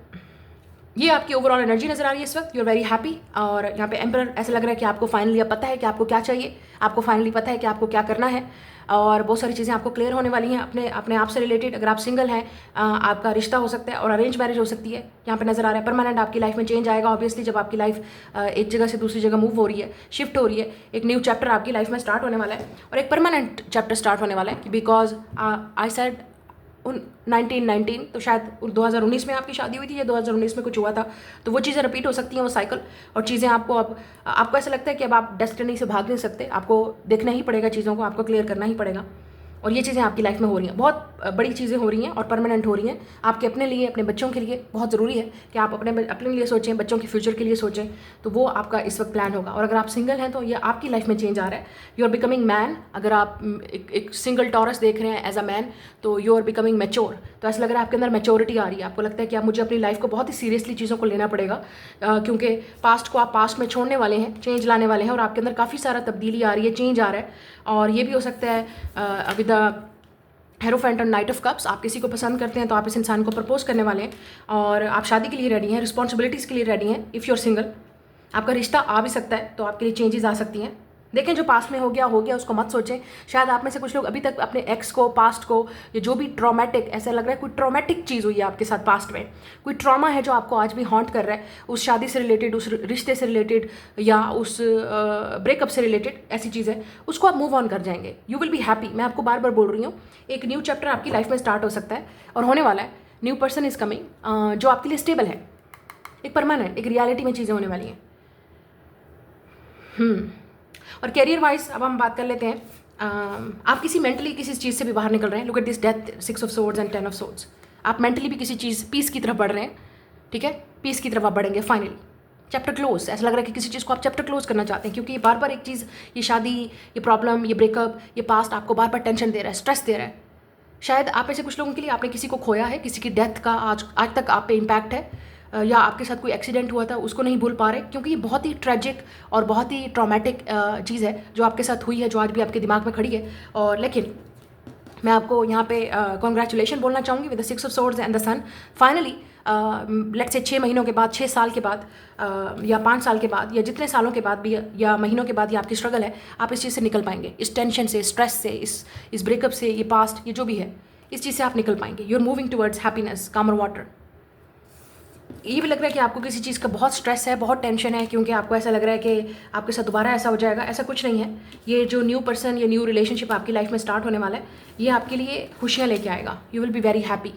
ये आपकी ओवरऑल एनर्जी नजर आ रही है इस वक्त। You are very happy. और यहाँ पे एम्परर, ऐसा लग रहा है कि आपको फाइनली अब पता है कि आपको क्या चाहिए, आपको फाइनली पता है कि आपको क्या करना है, और बहुत सारी चीज़ें आपको क्लियर होने वाली हैं अपने आप से रिलेटेड। अगर आप सिंगल हैं, आपका रिश्ता हो सकता है और अरेंज मैरिज हो सकती है। यहाँ पे नजर आ रहा है परमानेंट आपकी लाइफ में चेंज आएगा। ऑब्वियसली जब आपकी लाइफ एक जगह से दूसरी जगह मूव हो रही है, शिफ्ट हो रही है, एक न्यू चैप्टर आपकी लाइफ में स्टार्ट होने वाला है, और एक परमानेंट चैप्टर स्टार्ट होने वाला है। बिकॉज आई सेड 1919, तो शायद 2019 में आपकी शादी हुई थी या 2019 में कुछ हुआ था, तो वो चीज़ें रिपीट हो सकती हैं, वो साइकिल। और चीज़ें आपको ऐसा लगता है कि अब आप डेस्टिनी से भाग नहीं सकते, आपको देखना ही पड़ेगा चीज़ों को, आपको क्लियर करना ही पड़ेगा। और ये चीज़ें आपकी लाइफ में हो रही हैं, बहुत बड़ी चीज़ें हो रही हैं और परमानेंट हो रही हैं आपके अपने लिए, अपने बच्चों के लिए। बहुत ज़रूरी है कि आप अपने लिए सोचें, बच्चों के फ्यूचर के लिए सोचें, तो वो आपका इस वक्त प्लान होगा। और अगर आप सिंगल हैं तो ये आपकी लाइफ में चेंज आ रहा है, यू आर बिकमिंग मैन। अगर आप एक सिंगल टॉरस देख रहे हैं एज अ मैन, तो यू आर बिकमिंग मैच्योर। तो ऐसा लग रहा है आपके अंदर मैच्योरिटी आ रही है, आपको लगता है कि आप मुझे अपनी लाइफ को बहुत ही सीरियसली चीज़ों को लेना पड़ेगा, क्योंकि पास्ट को आप पास्ट में छोड़ने वाले हैं, चेंज लाने वाले हैं, और आपके अंदर काफ़ी सारा तब्दीली आ रही है, चेंज आ रहा है। और ये भी हो सकता है विद द हेरोफेंट और नाइट ऑफ कप्स, आप किसी को पसंद करते हैं तो आप इस इंसान को प्रपोज करने वाले हैं और आप शादी के लिए रेडी हैं, रिस्पॉन्सिबिलिटीज़ के लिए रेडी हैं। इफ़ यू आर सिंगल, आपका रिश्ता आ भी सकता है, तो आपके लिए चेंजेस आ सकती हैं। देखें, जो पास्ट में हो गया उसको मत सोचें। शायद आप में से कुछ लोग अभी तक अपने एक्स को, पास्ट को, या जो भी ट्रॉमेटिक, ऐसा लग रहा है कोई ट्रॉमेटिक चीज़ हुई है आपके साथ पास्ट में, कोई ट्रॉमा है जो आपको आज भी हॉन्ट कर रहा है, उस शादी से रिलेटेड, उस रिश्ते से रिलेटेड, या उस ब्रेकअप से रिलेटेड ऐसी चीज़ है, उसको आप मूव ऑन कर जाएंगे। You will be happy. मैं आपको बार बार बोल रही हूँ, एक न्यू चैप्टर आपकी लाइफ में स्टार्ट हो सकता है और होने वाला है। न्यू पर्सन इज़ कमिंग जो आपके लिए स्टेबल है, एक परमानेंट, एक रियलिटी में चीज़ें होने वाली हैं। और कैरियर वाइज अब हम बात कर लेते हैं। आप किसी मेंटली किसी चीज़ से भी बाहर निकल रहे हैं। Look at this death, 6 of swords and 10 of swords. आप मेंटली भी किसी चीज़, पीस की तरफ बढ़ रहे हैं, ठीक है, पीस की तरफ आप बढ़ेंगे फाइनली। चैप्टर क्लोज, ऐसा लग रहा है कि किसी चीज़ को आप चैप्टर क्लोज करना चाहते हैं, क्योंकि ये बार बार एक चीज़, ये शादी, ये प्रॉब्लम, ये ब्रेकअप, ये पास्ट आपको बार बार टेंशन दे रहा है, स्ट्रेस दे रहा है। शायद आप ऐसे कुछ लोगों के लिए आपने किसी को खोया है, किसी की डेथ का आज तक आप पे इम्पैक्ट है, या आपके साथ कोई एक्सीडेंट हुआ था उसको नहीं भूल पा रहे, क्योंकि ये बहुत ही ट्रेजिक और बहुत ही ट्रॉमेटिक चीज़ है जो आपके साथ हुई है, जो आज भी आपके दिमाग में खड़ी है। और लेकिन मैं आपको यहाँ पे कॉन्ग्रेचुलेशन बोलना चाहूँगी with the 6 of swords and the sun. Finally let's say 6 महीनों के बाद, 6 साल के बाद, या 5 साल के बाद, या जितने सालों के बाद भी, या महीनों के बाद ये आपकी स्ट्रगल है, आप इस चीज़ से निकल पाएंगे, इस टेंशन से, स्ट्रेस से, इस ब्रेकअप से, ये पास्ट, ये जो भी है, इस चीज़ से आप निकल पाएंगे। You are moving towards happiness, calmer water. ये भी लग रहा है कि आपको किसी चीज़ का बहुत स्ट्रेस है, बहुत टेंशन है, क्योंकि आपको ऐसा लग रहा है कि आपके साथ दोबारा ऐसा हो जाएगा। ऐसा कुछ नहीं है। ये जो न्यू पर्सन, ये न्यू रिलेशनशिप आपकी लाइफ में स्टार्ट होने वाला है, ये आपके लिए खुशियाँ लेके आएगा। You will be very happy.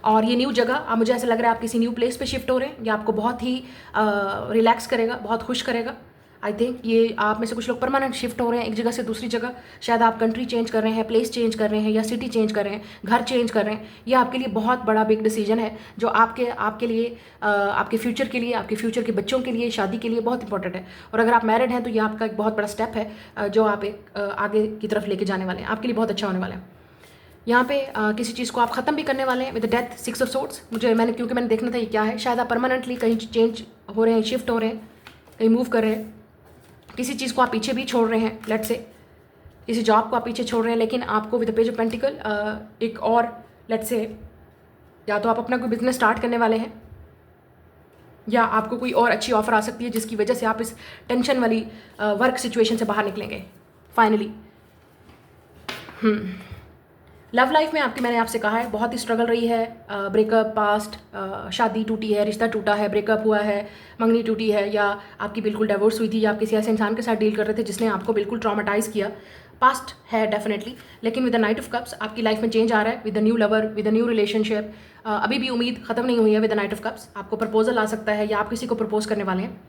और ये न्यू जगह, अब मुझे ऐसा लग रहा है आप किसी न्यू प्लेस पे शिफ्ट हो रहे हैं, ये आपको बहुत ही रिलैक्स करेगा, बहुत खुश करेगा। आई थिंक ये आप में से कुछ लोग परमानेंट शिफ्ट हो रहे हैं एक जगह से दूसरी जगह। शायद आप कंट्री चेंज कर रहे हैं, प्लेस चेंज कर रहे हैं, या सिटी चेंज कर रहे हैं, घर चेंज कर रहे हैं। ये आपके लिए बहुत बड़ा बिग डिसीजन है, जो आपके लिए, आपके फ्यूचर के लिए, आपके फ्यूचर के बच्चों के लिए, शादी के लिए बहुत इंपॉर्टेंट है। और अगर आप मैरिड हैं तो ये आपका एक बहुत बड़ा स्टेप है, जो आप एक आगे की तरफ लेके जाने वाले हैं, आपके लिए बहुत अच्छा होने वाला है। यहाँ पे किसी चीज़ को आप ख़त्म भी करने वाले हैं विद डेथ, 6 ऑफ सोर्ड्स। क्योंकि मैंने देखना था ये क्या है। शायद आप परमानेंटली कहीं चेंज हो रहे हैं, शिफ्ट हो रहे हैं, कहीं मूव कर रहे हैं, किसी चीज़ को आप पीछे भी छोड़ रहे हैं, लेट से किसी जॉब को आप पीछे छोड़ रहे हैं, लेकिन आपको with the page of pentacle एक और, लेट से, या तो आप अपना कोई बिजनेस स्टार्ट करने वाले हैं, या आपको कोई और अच्छी ऑफर आ सकती है जिसकी वजह से आप इस टेंशन वाली वर्क सिचुएशन से बाहर निकलेंगे फाइनली। लव लाइफ में आपकी, मैंने आपसे कहा है, बहुत ही स्ट्रगल रही है। ब्रेकअप, पास्ट, शादी टूटी है, रिश्ता टूटा है, ब्रेकअप हुआ है, मंगनी टूटी है, या आपकी बिल्कुल डिवोर्स हुई थी, या आप किसी ऐसे इंसान के साथ डील कर रहे थे जिसने आपको बिल्कुल ट्रॉमेटाइज़ किया। पास्ट है डेफिनेटली, लेकिन with the night of cups आपकी लाइफ में चेंज आ रहा है, with the new lover, with the new relationship. अभी भी उम्मीद ख़त्म नहीं हुई है। With the night of cups आपको प्रपोजल आ सकता है, या आप किसी को प्रपोज करने वाले हैं,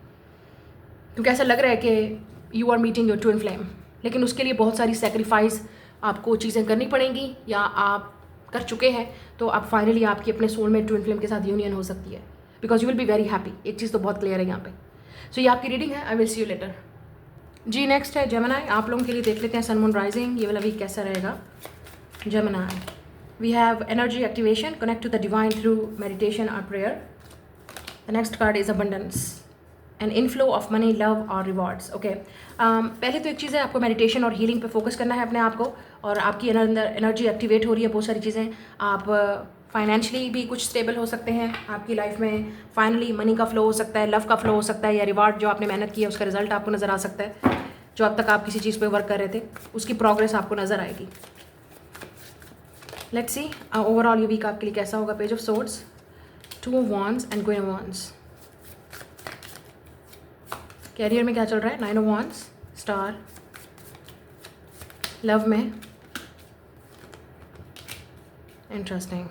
क्योंकि ऐसा लग रहा है कि you are meeting your twin flame. लेकिन उसके लिए बहुत सारी सेक्रीफाइस आपको चीज़ें करनी पड़ेंगी, या आप कर चुके हैं, तो आप फाइनली आपकी अपने सोल में ट्विन फ्लेम के साथ यूनियन हो सकती है, because you will be very happy. एक चीज़ तो बहुत क्लियर है यहाँ पे। सो ये आपकी रीडिंग है। I will see you later जी। नेक्स्ट है जेमिनी। आप लोगों के लिए देख लेते हैं सन मून राइजिंग, ये वाला वीक कैसा रहेगा। Gemini, we have energy activation, connect to the divine through meditation और prayer. The next card is abundance and inflow of money, love और रिवॉर्ड्स। ओके, पहले तो एक चीज़ है, आपको मेडिटेशन और हीलिंग पे फोकस करना है अपने आप को, और आपकी अंदर एनर्जी एक्टिवेट हो रही है, बहुत सारी चीज़ें। आप फाइनेंशियली भी कुछ स्टेबल हो सकते हैं आपकी लाइफ में। फाइनली मनी का फ्लो हो सकता है, लव का फ्लो हो सकता है, या रिवार्ड जो आपने मेहनत की है उसका रिजल्ट आपको नज़र आ सकता है। जो अब तक आप किसी चीज़ पे वर्क कर रहे थे उसकी प्रोग्रेस आपको नज़र आएगी। लेट्स सी ओवरऑल ये वीक आपके लिए कैसा होगा। Page of swords, 2 of wands and queen of wands. Career में क्या चल रहा है। 9 ऑफ वांड्स, स्टार। लव में interesting,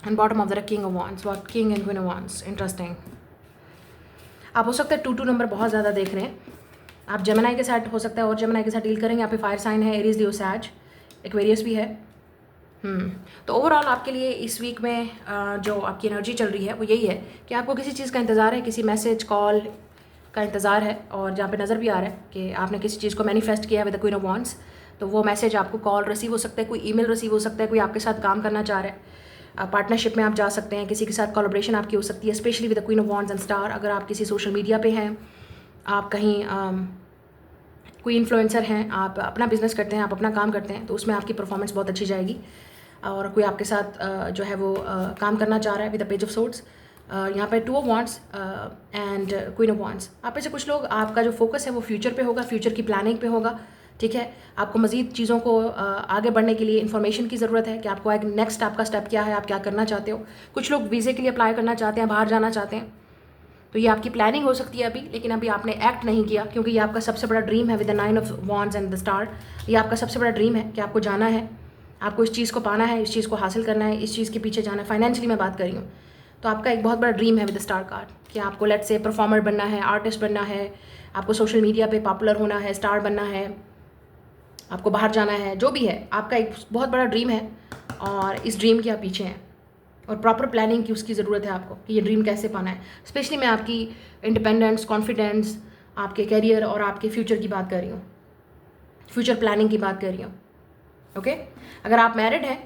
and bottom of the king of wands, what king and queen of wands. Interesting. आप हो सकता है 2 नंबर बहुत ज़्यादा देख रहे हैं, आप जेमिनी के साथ हो सकता है और जेमिनी के साथ डील करेंगे। यहाँ पे फायर साइन है, एरीज, लियो, सैज, एक्वेरियस भी है। तो ओवरऑल आपके लिए इस वीक में जो आपकी एनर्जी चल रही है वो यही है कि आपको किसी चीज़ का इंतज़ार है, किसी मैसेज कॉल का इंतज़ार है। और जहाँ पे नज़र भी आ रहा है कि आपने किसी चीज़ को मैनिफेस्ट किया with the queen of wands, तो वो मैसेज आपको कॉल रिसीव हो सकता है, कोई ईमेल रिसीव हो सकता है, कोई आपके साथ काम करना चाह रहा है, पार्टनरशिप में आप जा सकते हैं, किसी के साथ कोलैबोरेशन आपकी हो सकती है, specially with the queen of wands and star. अगर आप किसी सोशल मीडिया पे हैं, आप कहीं कोई इन्फ्लुएंसर हैं, आप अपना बिजनेस करते हैं, आप अपना काम करते हैं, तो उसमें आपकी परफॉर्मेंस बहुत अच्छी जाएगी। और कोई आपके साथ जो है वो काम करना चाह रहा है with the page of swords. यहाँ पे two of wands and queen of wands. आप में से कुछ लोग, आपका जो फोकस है वो फ्यूचर पे होगा, फ्यूचर की प्लानिंग पे होगा, ठीक है। आपको मज़ीद चीज़ों को आगे बढ़ने के लिए इन्फॉर्मेशन की ज़रूरत है कि आपको एक नेक्स्ट आपका स्टेप क्या है, आप क्या करना चाहते हो। कुछ लोग वीज़े के लिए अप्लाई करना चाहते हैं, बाहर जाना चाहते हैं, तो ये आपकी प्लानिंग हो सकती है अभी, लेकिन अभी आपने एक्ट नहीं किया क्योंकि ये आपका सबसे बड़ा ड्रीम है with the 9 of wands and the star. ये आपका सबसे बड़ा ड्रीम है कि आपको जाना है, आपको इस चीज़ को पाना है, इस चीज़ को हासिल करना है, इस चीज़ के पीछे जाना है। फाइनेंशियली मैं बात कर रही हूँ, तो आपका एक बहुत बड़ा ड्रीम है विद द स्टार कार्ड कि आपको लेट्स से परफॉर्मर बनना है, आर्टिस्ट बनना है, आपको सोशल मीडिया पे पॉपुलर होना है, स्टार बनना है, आपको बाहर जाना है, जो भी है आपका एक बहुत बड़ा ड्रीम है और इस ड्रीम के आप पीछे हैं और प्रॉपर प्लानिंग की उसकी ज़रूरत है आपको कि ये ड्रीम कैसे पाना है। स्पेशली मैं आपकी इंडिपेंडेंस, कॉन्फिडेंस, आपके करियर और आपके फ्यूचर की बात कर रही हूँ, फ्यूचर प्लानिंग की बात कर रही हूँ। ओके अगर आप मैरिड हैं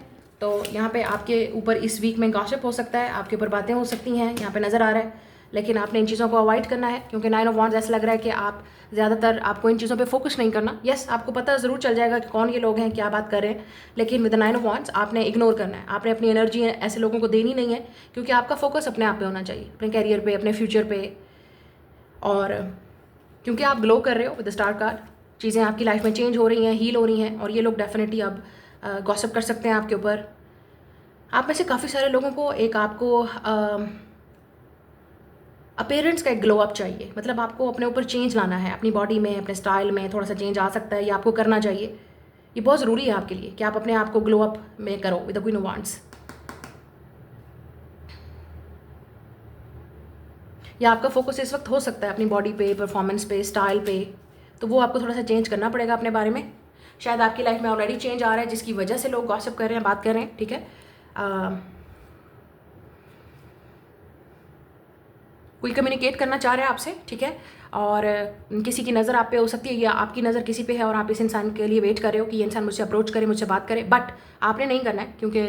तो यहाँ पे आपके ऊपर इस वीक में गॉसिप हो सकता है, आपके ऊपर बातें हो सकती हैं, यहाँ पे नज़र आ रहा है, लेकिन आपने इन चीज़ों को अवॉइड करना है क्योंकि 9 ऑफ वांड्स ऐसा लग रहा है कि आप ज़्यादातर आपको इन चीज़ों पे फोकस नहीं करना। यस, आपको पता ज़रूर चल जाएगा कि कौन ये लोग हैं, क्या बात कर रहे हैं, लेकिन विद 9 ऑफ वांड्स आपने इग्नोर करना है। आपने अपनी एनर्जी ऐसे लोगों को देनी नहीं है क्योंकि आपका फोकस अपने आप पे होना चाहिए, अपने कैरियर पे, अपने फ्यूचर पे। और क्योंकि आप ग्लो कर रहे हो विद स्टार कार्ड, चीज़ें आपकी लाइफ में चेंज हो रही हैं, हील हो रही हैं, और ये लोग डेफिनेटली अब गॉसिप कर सकते हैं आपके ऊपर। आप में से काफ़ी सारे लोगों को एक आपको अपीयरेंस का एक ग्लो अप चाहिए, मतलब आपको अपने ऊपर चेंज लाना है, अपनी बॉडी में, अपने स्टाइल में थोड़ा सा चेंज आ सकता है, ये आपको करना चाहिए। ये बहुत ज़रूरी है आपके लिए कि आप अपने आप को ग्लो अप में करो with the queen of wands. या आपका फोकस इस वक्त हो सकता है अपनी बॉडी पे, परफॉर्मेंस पे, स्टाइल पे, तो वो आपको थोड़ा सा चेंज करना पड़ेगा अपने बारे में। शायद आपकी लाइफ में ऑलरेडी चेंज आ रहा है जिसकी वजह से लोग गॉसिप कर रहे हैं, बात कर रहे हैं, ठीक है। कोई कम्युनिकेट करना चाह रहा है आपसे, ठीक है, और किसी की नज़र आप पे हो सकती है या आपकी नज़र किसी पे है और आप इस इंसान के लिए वेट कर रहे हो कि ये इंसान मुझसे अप्रोच करे, मुझसे बात करे, बट आपने नहीं करना है क्योंकि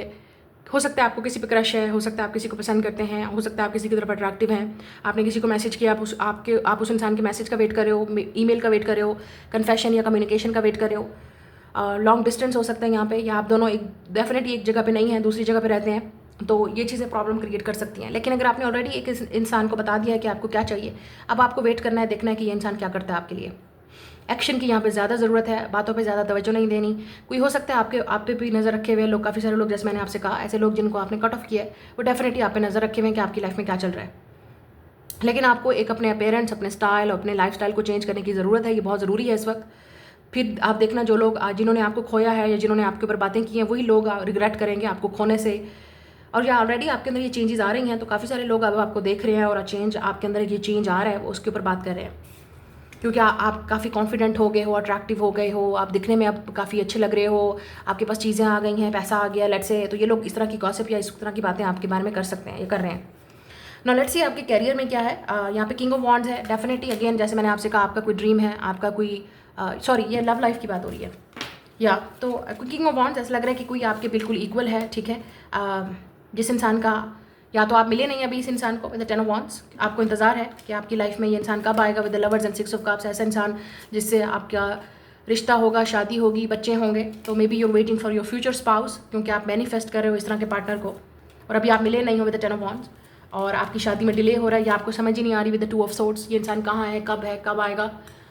हो सकता है आपको किसी पे क्रश है, हो सकता है आप किसी को पसंद करते हैं, हो सकता है आप किसी की तरफ अट्रैक्टिव हैं, आपने किसी को मैसेज किया, आप उस इंसान के मैसेज का वेट कर रहे हो, ईमेल का वेट कर रहे हो, कन्फेशन या कम्युनिकेशन का वेट कर रहे हो। लॉन्ग डिस्टेंस हो सकता है यहाँ पे, या आप दोनों एक डेफिनेटली एक जगह पे नहीं हैं, दूसरी जगह पे रहते हैं, तो ये चीज़ें प्रॉब्लम क्रिएट कर सकती हैं। लेकिन अगर आपने ऑलरेडी एक इंसान को बता दिया है कि आपको क्या चाहिए, अब आपको वेट करना है, देखना है कि ये इंसान क्या करता है आपके लिए। एक्शन की यहाँ पे ज़्यादा ज़रूरत है, बातों पे ज़्यादा तवज्जो नहीं देनी। कोई हो सकता है आप पे भी नज़र रखे हुए लोग, काफ़ी सारे लोग, जैसे मैंने आपसे कहा, ऐसे लोग जिनको आपने कट ऑफ किया है, वो डेफिनेटली आप पे नज़र रखे हुए हैं कि आपकी लाइफ में क्या चल रहा है। लेकिन आपको एक अपने अपीयरेंस, अपने स्टाइल, अपने लाइफस्टाइल को चेंज करने की ज़रूरत है, ये बहुत ज़रूरी है इस वक्त। फिर आप देखना जो लोग जिन्होंने आपको खोया है या जिन्होंने आपके ऊपर बातें की हैं, वही लोग रिग्रेट करेंगे आपको खोने से। और या ऑलरेडी आपके अंदर ये चेंजेस आ रही हैं, तो काफ़ी सारे लोग अब आपको देख रहे हैं और चेंज आपके अंदर ये चेंज आ रहा है, वो उसके ऊपर बात कर रहे हैं क्योंकि आप काफ़ी कॉन्फिडेंट हो गए हो, अट्रैक्टिव हो गए हो, आप दिखने में अब काफ़ी अच्छे लग रहे हो, आपके पास चीज़ें आ गई हैं, पैसा आ गया लेट से, तो ये लोग इस तरह की गॉसिप या इस तरह की बातें आपके बारे में कर सकते हैं, ये कर रहे हैं ना। लेट्स सी आपके कैरियर में क्या है। यहाँ पे किंग ऑफ वांड्स है, डेफिनेटली अगेन जैसे मैंने आपसे कहा, आपका कोई ड्रीम है, आपका कोई सॉरी ये लव लाइफ की बात हो रही है, या तो किंग ऑफ वांड्स ऐसा लग रहा है कि कोई आपके बिल्कुल इक्वल है, ठीक है। जिस इंसान का, या तो आप मिले नहीं अभी इस इंसान को विद द 10 ऑफ वांड्स, आपको इंतजार है कि आपकी लाइफ में ये इंसान कब आएगा with the lovers and 6 of cups, ऐसा इंसान जिससे आपका रिश्ता होगा, शादी होगी, बच्चे होंगे। तो may be you waiting for your future spouse, क्योंकि आप मैनिफेस्ट कर रहे हो इस तरह के पार्टनर को, और अभी आप मिले नहीं हो विद द 10 ऑफ वांड्स, और आपकी शादी में डिले हो रहा है या आपको समझ ही नहीं आ रही विद द 2 ऑफ सोर्ड्स, ये इंसान कहाँ है, कब आएगा।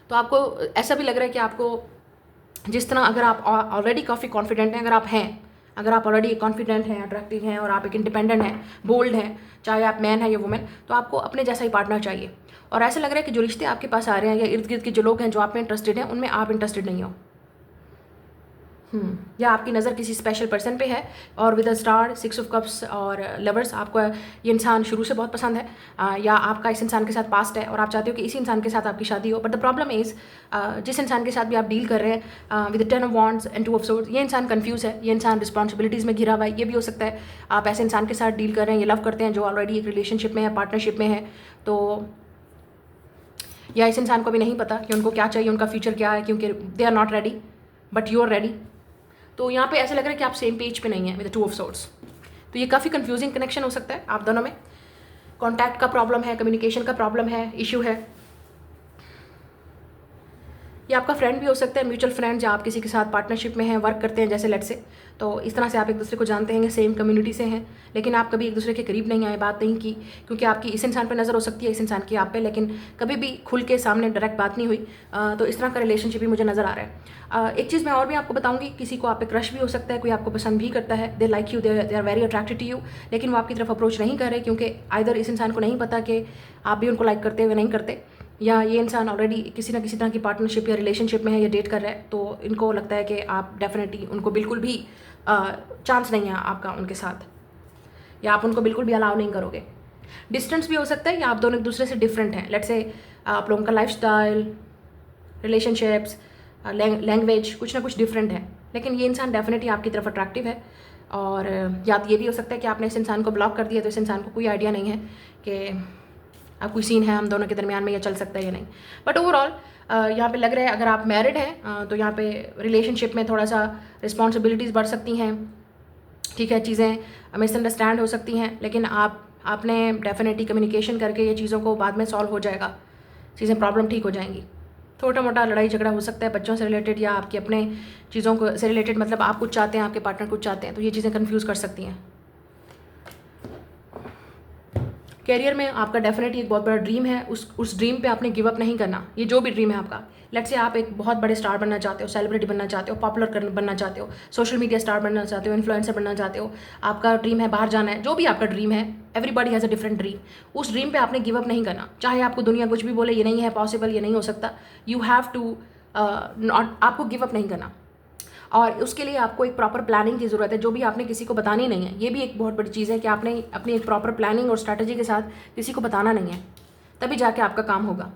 तो आपको ऐसा भी लग रहा है कि आपको जिस तरह, अगर आप ऑलरेडी काफ़ी कॉन्फिडेंट हैं, अगर आप ऑलरेडी कॉन्फिडेंट हैं, अट्रैक्टिव हैं, और आप एक इंडिपेंडेंट हैं, बोल्ड हैं, चाहे आप मैन हैं या वुमेन, तो आपको अपने जैसा ही पार्टनर चाहिए। और ऐसा लग रहा है कि जो रिश्ते आपके पास आ रहे हैं या इर्द गिर्द के जो लोग हैं जो आप में इंटरेस्टेड हैं, उनमें आप इंटरेस्टेड नहीं हो। या आपकी नज़र किसी स्पेशल पर्सन पे है और with a star, 6 of cups और लवर्स, आपको ये इंसान शुरू से बहुत पसंद है, या आपका इस इंसान के साथ पास्ट है और आप चाहते हो कि इसी इंसान के साथ आपकी शादी हो। बट द प्रॉब्लम इज़ जिस इंसान के साथ भी आप डील कर रहे हैं with 10 of wands and 2 of swords, ये इंसान कन्फ्यूज़ है, ये इंसान रिस्पॉन्सिबिलिटीज़ में घिरा हुआ है। ये भी हो सकता है आप ऐसे इंसान के साथ डील कर रहे हैं, ये लव करते हैं जो ऑलरेडी एक रिलेशनशिप में है, पार्टनरशिप में है, तो या इस इंसान को भी नहीं पता कि उनको क्या चाहिए, उनका फ्यूचर क्या है, क्योंकि they are not ready but you are ready. तो यहाँ पे ऐसा लग रहा है कि आप सेम पेज पे नहीं है विद 2 ऑफ सोर्ड्स। तो ये काफ़ी कंफ्यूजिंग कनेक्शन हो सकता है आप दोनों में। कॉन्टैक्ट का प्रॉब्लम है, कम्युनिकेशन का प्रॉब्लम है, इशू है। ये आपका फ्रेंड भी हो सकता है, म्यूचुअल फ्रेंड, या आप किसी के साथ पार्टनरशिप में हैं, वर्क करते हैं जैसे लेट से, तो इस तरह से आप एक दूसरे को जानते हैं, सेम कम्युनिटी से हैं, लेकिन आप कभी एक दूसरे के करीब नहीं आए, बात नहीं की, क्योंकि आपकी इस इंसान पे नज़र हो सकती है, इस इंसान की आप पे, लेकिन कभी भी खुल के सामने डायरेक्ट बात नहीं हुई। तो इस तरह का रिलेशनशिप भी मुझे नज़र आ रहा है। एक चीज़ मैं और भी आपको बताऊंगी, किसी को आप पे क्रश भी हो सकता है, कोई आपको पसंद भी करता है, they like you, they are very attracted to you, लेकिन वो आपकी तरफ अप्रोच नहीं कर रहे क्योंकि आइदर इस इंसान को नहीं पता कि आप भी उनको लाइक करते हुए नहीं करते, या ये इंसान ऑलरेडी किसी ना किसी तरह की पार्टनरशिप या रिलेशनशिप में है या डेट कर रहा है, तो इनको लगता है कि आप डेफिनेटली उनको बिल्कुल भी चांस नहीं है आपका उनके साथ, या आप उनको बिल्कुल भी अलाउ नहीं करोगे। डिस्टेंस भी हो सकता है, या आप दोनों एक दूसरे से डिफरेंट हैं, लेट्स से आप लोगों का लाइफस्टाइल, रिलेशनशिप्स, लैंग्वेज कुछ ना कुछ डिफरेंट है, लेकिन ये इंसान डेफिनेटली आपकी तरफ अट्रैक्टिव है। और या तो ये भी हो सकता है कि आपने इस इंसान को ब्लॉक कर दिया, तो इस इंसान को कोई आइडिया नहीं है कि अब कोई सीन है हम दोनों के दरमियान में, या चल सकता है या नहीं। बट ओवरऑल यहाँ पे लग रहा है अगर आप मैरिड हैं तो यहाँ पे रिलेशनशिप में थोड़ा सा रिस्पॉन्सिबिलिटीज़ बढ़ सकती हैं, ठीक है, चीज़ें मिसअंडरस्टैंड हो सकती हैं, लेकिन आपने डेफिनेटली कम्युनिकेशन करके ये चीज़ों को बाद में सॉल्व हो जाएगा, चीज़ें प्रॉब्लम ठीक हो जाएंगी। छोटा मोटा लड़ाई झगड़ा हो सकता है बच्चों से रिलेटेड, या आपके अपने चीज़ों को से रिलेटेड, मतलब आप कुछ चाहते हैं, आपके पार्टनर कुछ चाहते हैं, तो ये चीज़ें कन्फ्यूज़ कर सकती हैं। कैरियर में आपका डेफिनेटली एक बहुत बड़ा ड्रीम है, उस ड्रीम पे आपने गिव अप नहीं करना। ये जो भी ड्रीम है आपका, लेट्स से आप एक बहुत बड़े स्टार बनना चाहते हो, सेलिब्रिटी बनना चाहते हो, पॉपुलर बनना चाहते हो, सोशल मीडिया स्टार बनना चाहते हो, इन्फ्लुएंसर बनना चाहते हो, आपका ड्रीम है बाहर जाना है, जो भी आपका ड्रीम है, everybody has a different dream. उस ड्रीम पे आपने गिव अप नहीं करना, चाहे आपको दुनिया कुछ भी बोले ये नहीं है पॉसिबल, ये नहीं हो सकता, यू हैव टू नॉट, आपको गिव अप नहीं करना। और उसके लिए आपको एक प्रॉपर प्लानिंग की ज़रूरत है, जो भी आपने किसी को बतानी नहीं है। ये भी एक बहुत बड़ी चीज़ है कि आपने अपनी एक प्रॉपर प्लानिंग और स्ट्रैटेजी के साथ किसी को बताना नहीं है, तभी जाके आपका काम होगा।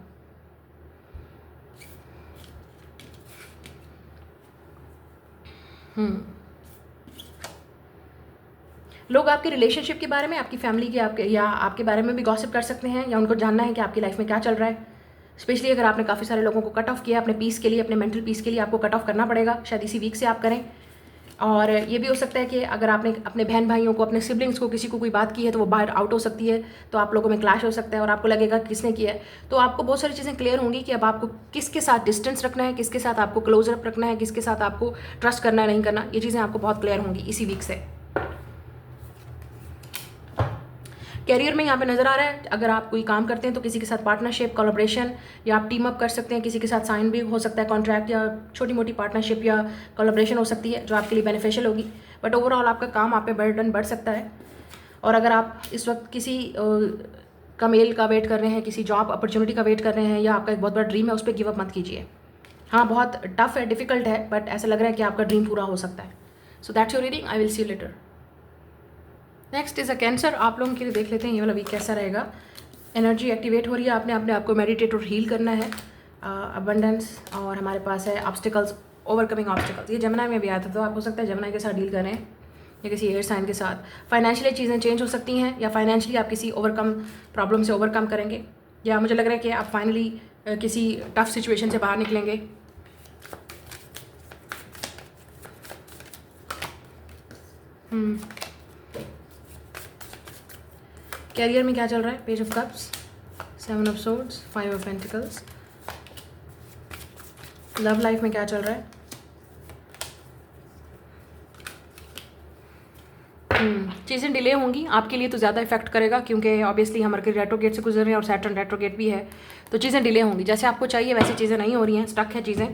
लोग आपके रिलेशनशिप के बारे में, आपकी फैमिली के, आपके या आपके बारे में भी गॉसिप कर सकते हैं, या उनको जानना है कि आपकी लाइफ में क्या चल रहा है। स्पेशली अगर आपने काफ़ी सारे लोगों को कट ऑफ किया अपने पीस के लिए, अपने मेंटल पीस के लिए आपको कट ऑफ करना पड़ेगा, शायद इसी वीक से आप करें। और ये भी हो सकता है कि अगर आपने अपने बहन भाइयों को, अपने सिबलिंग्स को, किसी को कोई बात की है तो वो बाहर आउट हो सकती है, तो आप लोगों में क्लैश हो सकता है और आपको लगेगा किसने किया है। तो आपको बहुत सारी चीज़ें क्लियर होंगी कि अब आपको किसके साथ डिस्टेंस रखना है, किसके साथ आपको क्लोजअप रखना है, किसके साथ आपको ट्रस्ट करना है, नहीं करना। ये चीज़ें आपको बहुत क्लियर होंगी इसी वीक से। कैरियर में यहाँ पे नज़र आ रहा है, अगर आप कोई काम करते हैं तो किसी के साथ पार्टनरशिप, कोलैबोरेशन, या आप टीम अप कर सकते हैं, किसी के साथ साइन भी हो सकता है कॉन्ट्रैक्ट, या छोटी मोटी पार्टनरशिप या कोलैबोरेशन हो सकती है जो आपके लिए बेनिफिशियल होगी। बट ओवरऑल आपका काम आप पे बर्डन बढ़ सकता है। और अगर आप इस वक्त किसी का मेल का वेट कर रहे हैं, किसी जॉब अपॉर्चुनिटी का वेट कर रहे हैं, या आपका एक बहुत बड़ा ड्रीम है, उस पर गिव अप मत कीजिए। हाँ, बहुत टफ है, डिफिकल्ट है, बट ऐसा लग रहा है कि आपका ड्रीम पूरा हो सकता है। So that's your reading, I will see you letter. Next is a cancer. आप लोगों के लिए देख लेते हैं ये वाला वीक कैसा रहेगा। एनर्जी एक्टिवेट हो रही है, आपने अपने आप को मेडिटेट और हील करना है। अबंडेंस, और हमारे पास है ऑब्स्टिकल्स, ओवरकमिंग ऑब्स्टिकल्स। ये जमुना में भी आया था, तो आप हो सकता है जमुना के साथ डील करें या किसी एयर साइन के साथ। फाइनेंशियली चीज़ें चेंज हो सकती हैं, या फाइनेंशियली आप किसी ओवरकम प्रॉब्लम से ओवरकम करेंगे, या मुझे लग रहा है कि आप फाइनली किसी टफ सिचुएशन से बाहर निकलेंगे। कैरियर में क्या चल रहा है? Page of cups, 7 of swords, 5 of pentacles. Love life में क्या चल रहा है? चीज़ें डिले होंगी, आपके लिए तो ज़्यादा इफेक्ट करेगा क्योंकि ऑब्वियसली हम मरकरी रेट्रोगेट से गुजर रहे हैं और सैटर्न रेट्रोगेट भी है, तो चीज़ें डिले होंगी। जैसे आपको चाहिए वैसी चीज़ें नहीं हो रही हैं, स्टक है चीज़ें।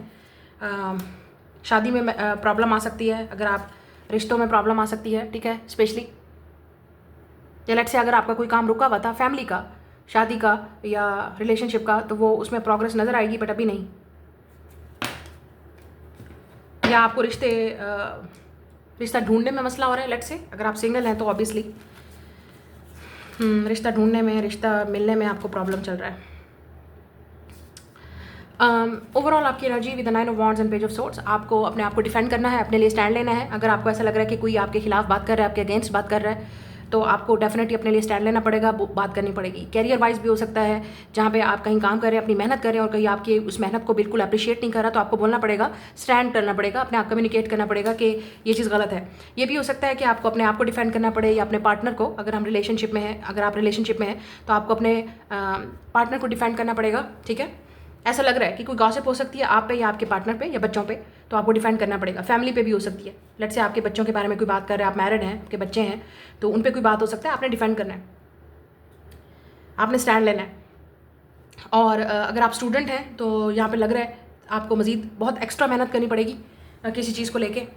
शादी में प्रॉब्लम आ सकती है, अगर आप रिश्तों में प्रॉब्लम आ सकती है, ठीक है, स्पेशली या लेट से अगर आपका कोई काम रुका हुआ था, फैमिली का, शादी का या रिलेशनशिप का, तो वो उसमें प्रोग्रेस नज़र आएगी, बट अभी नहीं। या आपको रिश्ता ढूंढने में मसला हो रहा है। लेट्स से अगर आप सिंगल हैं तो ऑब्वियसली रिश्ता ढूंढने में, रिश्ता मिलने में आपको प्रॉब्लम चल रहा है। ओवरऑल आपकी energy with the 9 of wands and page of swords, आपको अपने आप को डिफेंड करना है, अपने लिए स्टैंड लेना है। अगर आपको ऐसा लग रहा है कि कोई आपके खिलाफ बात कर रहा है, आपके अगेंस्ट बात कर रहा है, तो आपको डेफिनेटली अपने लिए स्टैंड लेना पड़ेगा, बात करनी पड़ेगी। कैरियर वाइज भी हो सकता है, जहाँ पे आप कहीं काम कर रहे हैं, अपनी मेहनत कर रहे हैं और कहीं आपकी उस मेहनत को बिल्कुल अप्रिशिएट नहीं कर रहा, तो आपको बोलना पड़ेगा, स्टैंड करना पड़ेगा, अपने आप कम्युनिकेट करना पड़ेगा कि ये चीज़ गलत है। ये भी हो सकता है कि आपको अपने आप को डिफेंड करना पड़े या अपने पार्टनर को, अगर हम रिलेशनशिप में हैं, अगर आप रिलेशनशिप में हैं तो आपको अपने पार्टनर को डिफेंड करना पड़ेगा। ठीक है, ऐसा लग रहा है कि कोई गॉसिप हो सकती है आप पे या आपके पार्टनर पे या बच्चों पे, तो आपको डिफेंड करना पड़ेगा। फैमिली पे भी हो सकती है, लेट्स से आपके बच्चों के बारे में कोई बात कर रहे हैं, आप मैरिड हैं, आपके बच्चे हैं, तो उन पे कोई बात हो सकता है, आपने डिफेंड करना है, आपने स्टैंड लेना है। और अगर आप स्टूडेंट हैं तो यहाँ पे लग रहा है आपको मज़ीद बहुत एक्स्ट्रा मेहनत करनी पड़ेगी किसी चीज़ को लेके,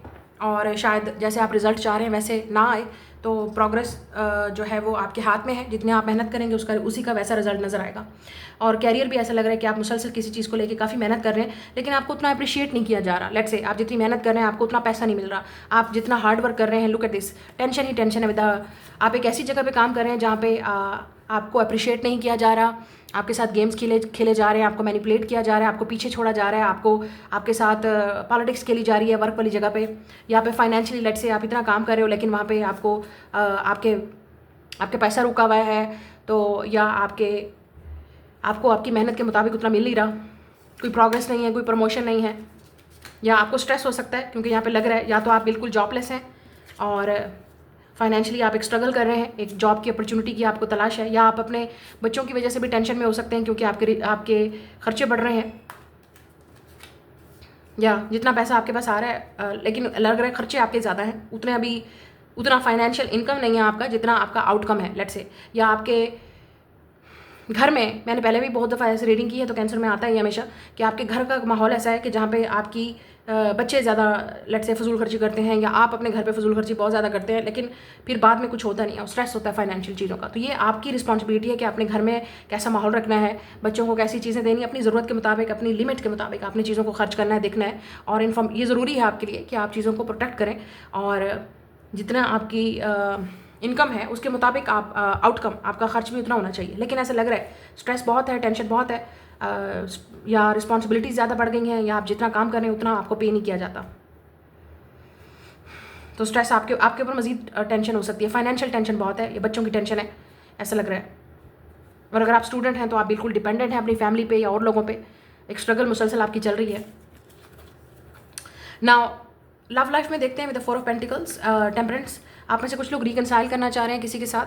और शायद जैसे आप रिज़ल्ट चाह रहे हैं वैसे ना आए, तो प्रोग्रेस जो है वो आपके हाथ में है, जितने आप मेहनत करेंगे उसका उसी का वैसा रिजल्ट नज़र आएगा। और कैरियर भी ऐसा लग रहा है कि आप मुसलसल किसी चीज़ को लेके काफ़ी मेहनत कर रहे हैं, लेकिन आपको उतना अप्रिशिएट नहीं किया जा रहा। लेट्स से आप जितनी मेहनत कर रहे हैं आपको उतना पैसा नहीं मिल रहा, आप जितना हार्ड वर्क कर रहे हैं, look at this, tension he tension है विद, आप एक ऐसी जगह पे काम कर रहे हैं जहाँ पे आपको अप्रिशिएट नहीं किया जा रहा, आपके साथ गेम्स खेले जा रहे हैं, आपको मैनिपुलेट किया जा रहा है, आपको पीछे छोड़ा जा रहा है, आपके साथ पॉलिटिक्स खेली जा रही है वर्क वाली जगह पे, यहाँ पे फाइनेंशियली लेट से आप इतना काम कर रहे हो लेकिन वहाँ पे आपको आपके पैसा रुका हुआ है, तो या आपको आपकी मेहनत के मुताबिक उतना मिल नहीं रहा, कोई प्रोग्रेस नहीं है, कोई प्रमोशन नहीं है, या आपको स्ट्रेस हो सकता है क्योंकि यहाँ पे लग रहा है या तो आप बिल्कुल जॉबलेस हैं और फाइनेंशियली आप एक स्ट्रगल कर रहे हैं, एक जॉब की अपॉर्चुनिटी की आपको तलाश है, या आप अपने बच्चों की वजह से भी टेंशन में हो सकते हैं क्योंकि आपके खर्चे बढ़ रहे हैं, या जितना पैसा आपके पास आ रहा है लेकिन लग रहा है खर्चे आपके ज़्यादा हैं, उतना फाइनेंशियल इनकम नहीं है आपका जितना आपका आउटकम है लेट्स से, या आपके घर में, मैंने पहले भी बहुत दफ़ा ऐसे रीडिंग की है तो कैंसर में आता है हमेशा कि आपके घर का माहौल ऐसा है कि जहाँ पे आपकी बच्चे ज़्यादा लेट से फजूल खर्ची करते हैं, या आप अपने घर पे फजूल खर्ची बहुत ज़्यादा करते हैं, लेकिन फिर बाद में कुछ होता नहीं है, स्ट्रेस होता है फाइनेंशियल चीज़ों का। तो ये आपकी रिस्पॉन्सिबिलिटी है कि अपने घर में कैसा माहौल रखना है, बच्चों को कैसी चीज़ें देनी, अपनी ज़रूरत के मुताबिक, अपनी लिमिट के मुताबिक आपने चीज़ों को खर्च करना है, देखना है, और ये ज़रूरी है आपके लिए कि आप चीज़ों को प्रोटेक्ट करें, और जितना आपकी इनकम है उसके मुताबिक आप आउटकम आपका खर्च भी उतना होना चाहिए। लेकिन ऐसा लग रहा है स्ट्रेस बहुत है, टेंशन बहुत है, या रिस्पॉन्सिबिलिटीज़ ज़्यादा बढ़ गई हैं, या आप जितना काम कर रहे हैं उतना आपको पे नहीं किया जाता, तो स्ट्रेस आपके ऊपर मज़ीद टेंशन हो सकती है। फाइनेंशियल टेंशन बहुत है, ये बच्चों की टेंशन है ऐसा लग रहा है। और अगर आप स्टूडेंट हैं तो आप बिल्कुल डिपेंडेंट हैं अपनी फैमिली पे या और लोगों पे, एक स्ट्रगल मुसलसल आपकी चल रही है। नाउ लव लाइफ में देखते हैं with the 4 of pentacles, temperance, आप में से कुछ लोग रिकनसाइल करना चाह रहे हैं किसी के साथ,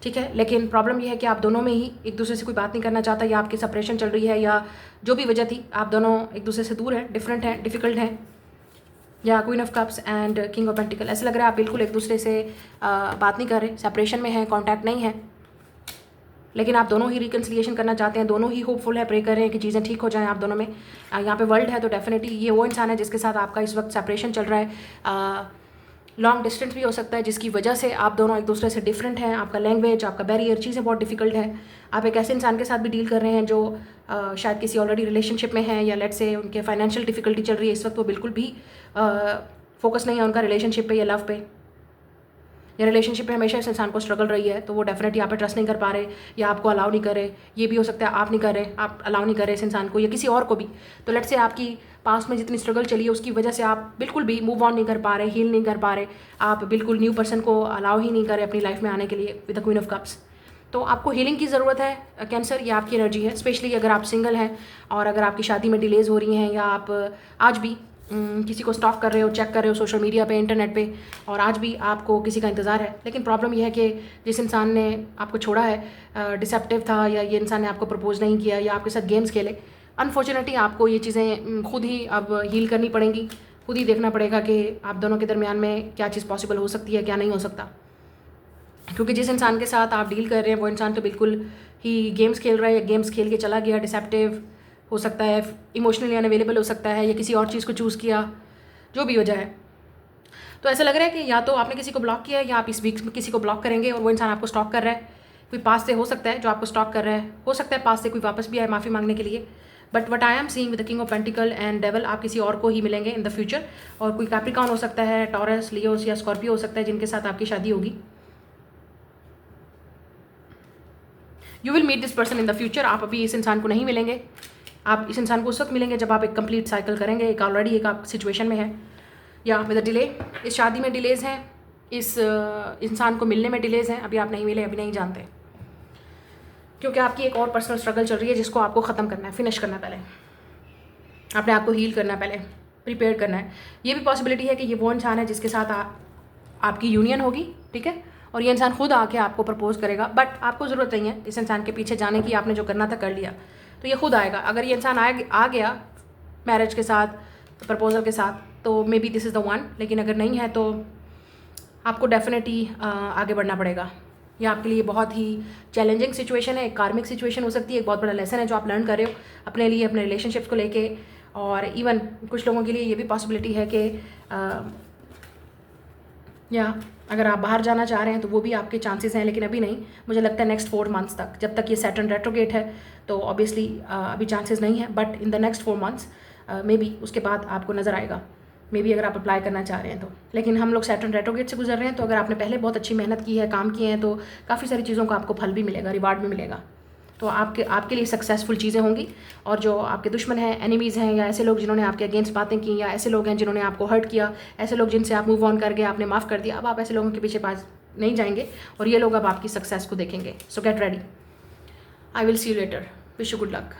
ठीक है, लेकिन प्रॉब्लम ये है कि आप दोनों में ही एक दूसरे से कोई बात नहीं करना चाहता, या आपकी सेपरेशन चल रही है, या जो भी वजह थी आप दोनों एक दूसरे से दूर हैं, डिफरेंट हैं, डिफ़िकल्ट हैं, या queen of cups and king of pentacle, ऐसा लग रहा है आप बिल्कुल एक दूसरे से बात नहीं कर रहे, सेपरेशन में है, कॉन्टैक्ट नहीं है, लेकिन आप दोनों ही रिकन्सिलिएशन करना चाहते हैं, दोनों ही होपफुल है, प्रे कर रहे हैं कि चीज़ें ठीक हो जाएं आप दोनों में। यहाँ पे वर्ल्ड है तो डेफिनेटली ये वो इंसान है जिसके साथ आपका इस वक्त सेपरेशन चल रहा है, लॉन्ग डिस्टेंस भी हो सकता है जिसकी वजह से आप दोनों एक दूसरे से डिफरेंट हैं, आपका लैंग्वेज, आपका बैरियर, चीज़ें बहुत डिफिकल्ट है। आप एक ऐसे इंसान के साथ भी डील कर रहे हैं जो शायद किसी ऑलरेडी रिलेशनशिप में है, या लेट से उनके फाइनेंशियल डिफिकल्टी चल रही है इस वक्त, वो बिल्कुल भी फोकस नहीं है उनका रिलेशनशिप पे या लव पे, या रिलेशनशिप में हमेशा इस इंसान को स्ट्रगल रही है, तो वो डेफिनेटली आप पे ट्रस्ट नहीं कर पा रहे, या आपको अलाउ नहीं कर रहे, ये भी हो सकता है आप नहीं कर रहे, आप अलाउ नहीं कर रहे इस इंसान को या किसी और को भी। तो लेट्स से आपकी पास्ट में जितनी स्ट्रगल चली है उसकी वजह से आप बिल्कुल भी मूव ऑन नहीं कर पा रहे, हील नहीं कर पा रहे, आप बिल्कुल न्यू पर्सन को अलाउ ही नहीं कर रहे अपनी लाइफ में आने के लिए with the queen of cups. तो आपको हीलिंग की ज़रूरत है कैंसर, ये आपकी एनर्जी है, स्पेशली अगर आप सिंगल हैं और अगर आपकी शादी में डिलेज़ हो रही हैं, या आप आज भी किसी को स्टॉक कर रहे हो, चेक कर रहे हो सोशल मीडिया पे, इंटरनेट पे, और आज भी आपको किसी का इंतज़ार है, लेकिन प्रॉब्लम यह है कि जिस इंसान ने आपको छोड़ा है डिसेप्टिव था, या ये इंसान ने आपको प्रपोज नहीं किया, या आपके साथ गेम्स खेले, अनफॉर्चुनेटली आपको ये चीज़ें खुद ही अब हील करनी पड़ेंगी, खुद ही देखना पड़ेगा कि आप दोनों के दरमियान में क्या चीज़ पॉसिबल हो सकती है, क्या नहीं हो सकता, क्योंकि जिस इंसान के साथ आप डील कर रहे हैं वो इंसान तो बिल्कुल ही गेम्स खेल रहा है, या गेम्स खेल के चला गया, डिसेप्टिव हो सकता है, इमोशनली अनअवेलेबल हो सकता है, या किसी और चीज़ को चूज़ किया, जो भी वजह है। तो ऐसा लग रहा है कि या तो आपने किसी को ब्लॉक किया है, या आप इस वीक में किसी को ब्लॉक करेंगे और वो इंसान आपको स्टॉक कर रहा है, कोई पास से हो सकता है जो आपको स्टॉक कर रहा है, हो सकता है पास से कोई वापस भी आए माफ़ी मांगने के लिए, but what I am seeing with the king of pentacle and devil, आप किसी और को ही मिलेंगे इन द फ्यूचर, और कोई कैप्रिकॉर्न हो सकता है, टॉरस, लियोस या स्कॉर्पियो हो सकता है जिनके साथ आपकी शादी होगी। You will meet this person in the future. आप अभी इस इंसान को नहीं मिलेंगे, आप इस इंसान को उस वक्त मिलेंगे जब आप एक कंप्लीट साइकिल करेंगे, एक ऑलरेडी एक आप सिचुएशन में है, या विद अ डिले। इस शादी में डिलेज़ हैं, इस इंसान को मिलने में डिलेज़ हैं, अभी आप नहीं मिले, अभी नहीं जानते, क्योंकि आपकी एक और पर्सनल स्ट्रगल चल रही है जिसको आपको ख़त्म करना है, फिनिश करना है, पहले अपने आप को हील करना है, पहले प्रिपेयर करना है। ये भी पॉसिबिलिटी है कि ये वो इंसान है जिसके साथ आपकी यूनियन होगी, ठीक है, और ये इंसान खुद आके आपको प्रपोज करेगा, बट आपको ज़रूरत नहीं है इस इंसान के पीछे जाने की, आपने जो करना था कर लिया, तो ये खुद आएगा। अगर ये इंसान आ गया मैरिज के साथ, प्रपोजल के साथ, तो may be this is the one, लेकिन अगर नहीं है तो आपको डेफिनेटली आगे बढ़ना पड़ेगा। ये आपके लिए बहुत ही चैलेंजिंग सिचुएशन है, एक कार्मिक सिचुएशन हो सकती है, एक बहुत बड़ा लेसन है जो आप लर्न कर रहे हो अपने लिए, अपने रिलेशनशिप्स को लेके। और इवन कुछ लोगों के लिए ये भी पॉसिबिलिटी है कि या अगर आप बाहर जाना चाह रहे हैं तो वो भी आपके चांसेस हैं, लेकिन अभी नहीं, मुझे लगता है नेक्स्ट 4 मंथ्स तक, जब तक ये सैटर्न रेट्रोगेट है तो ऑब्वियसली अभी चांसेस नहीं है, but in the next 4 months may be उसके बाद आपको नज़र आएगा, मे बी अगर आप अप्लाई करना चाह रहे हैं तो। लेकिन हम लोग सैटर्न रेट्रोगेट से गुजर रहे हैं, तो अगर आपने पहले बहुत अच्छी मेहनत की है, काम किए हैं, तो काफ़ी सारी चीज़ों का आपको फल भी मिलेगा, रिवार्ड भी मिलेगा, तो आपके लिए सक्सेसफुल चीज़ें होंगी। और जो आपके दुश्मन हैं, एनिमीज़ हैं, या ऐसे लोग जिन्होंने आपके अगेंस्ट बातें की, या ऐसे लोग हैं जिन्होंने आपको हर्ट किया, ऐसे लोग जिनसे आप मूव ऑन कर गए, आपने माफ़ कर दिया, अब आप ऐसे लोगों के पीछे पास नहीं जाएंगे, और ये लोग अब आपकी सक्सेस को देखेंगे। सो get ready, I will see you letter, wish you good luck.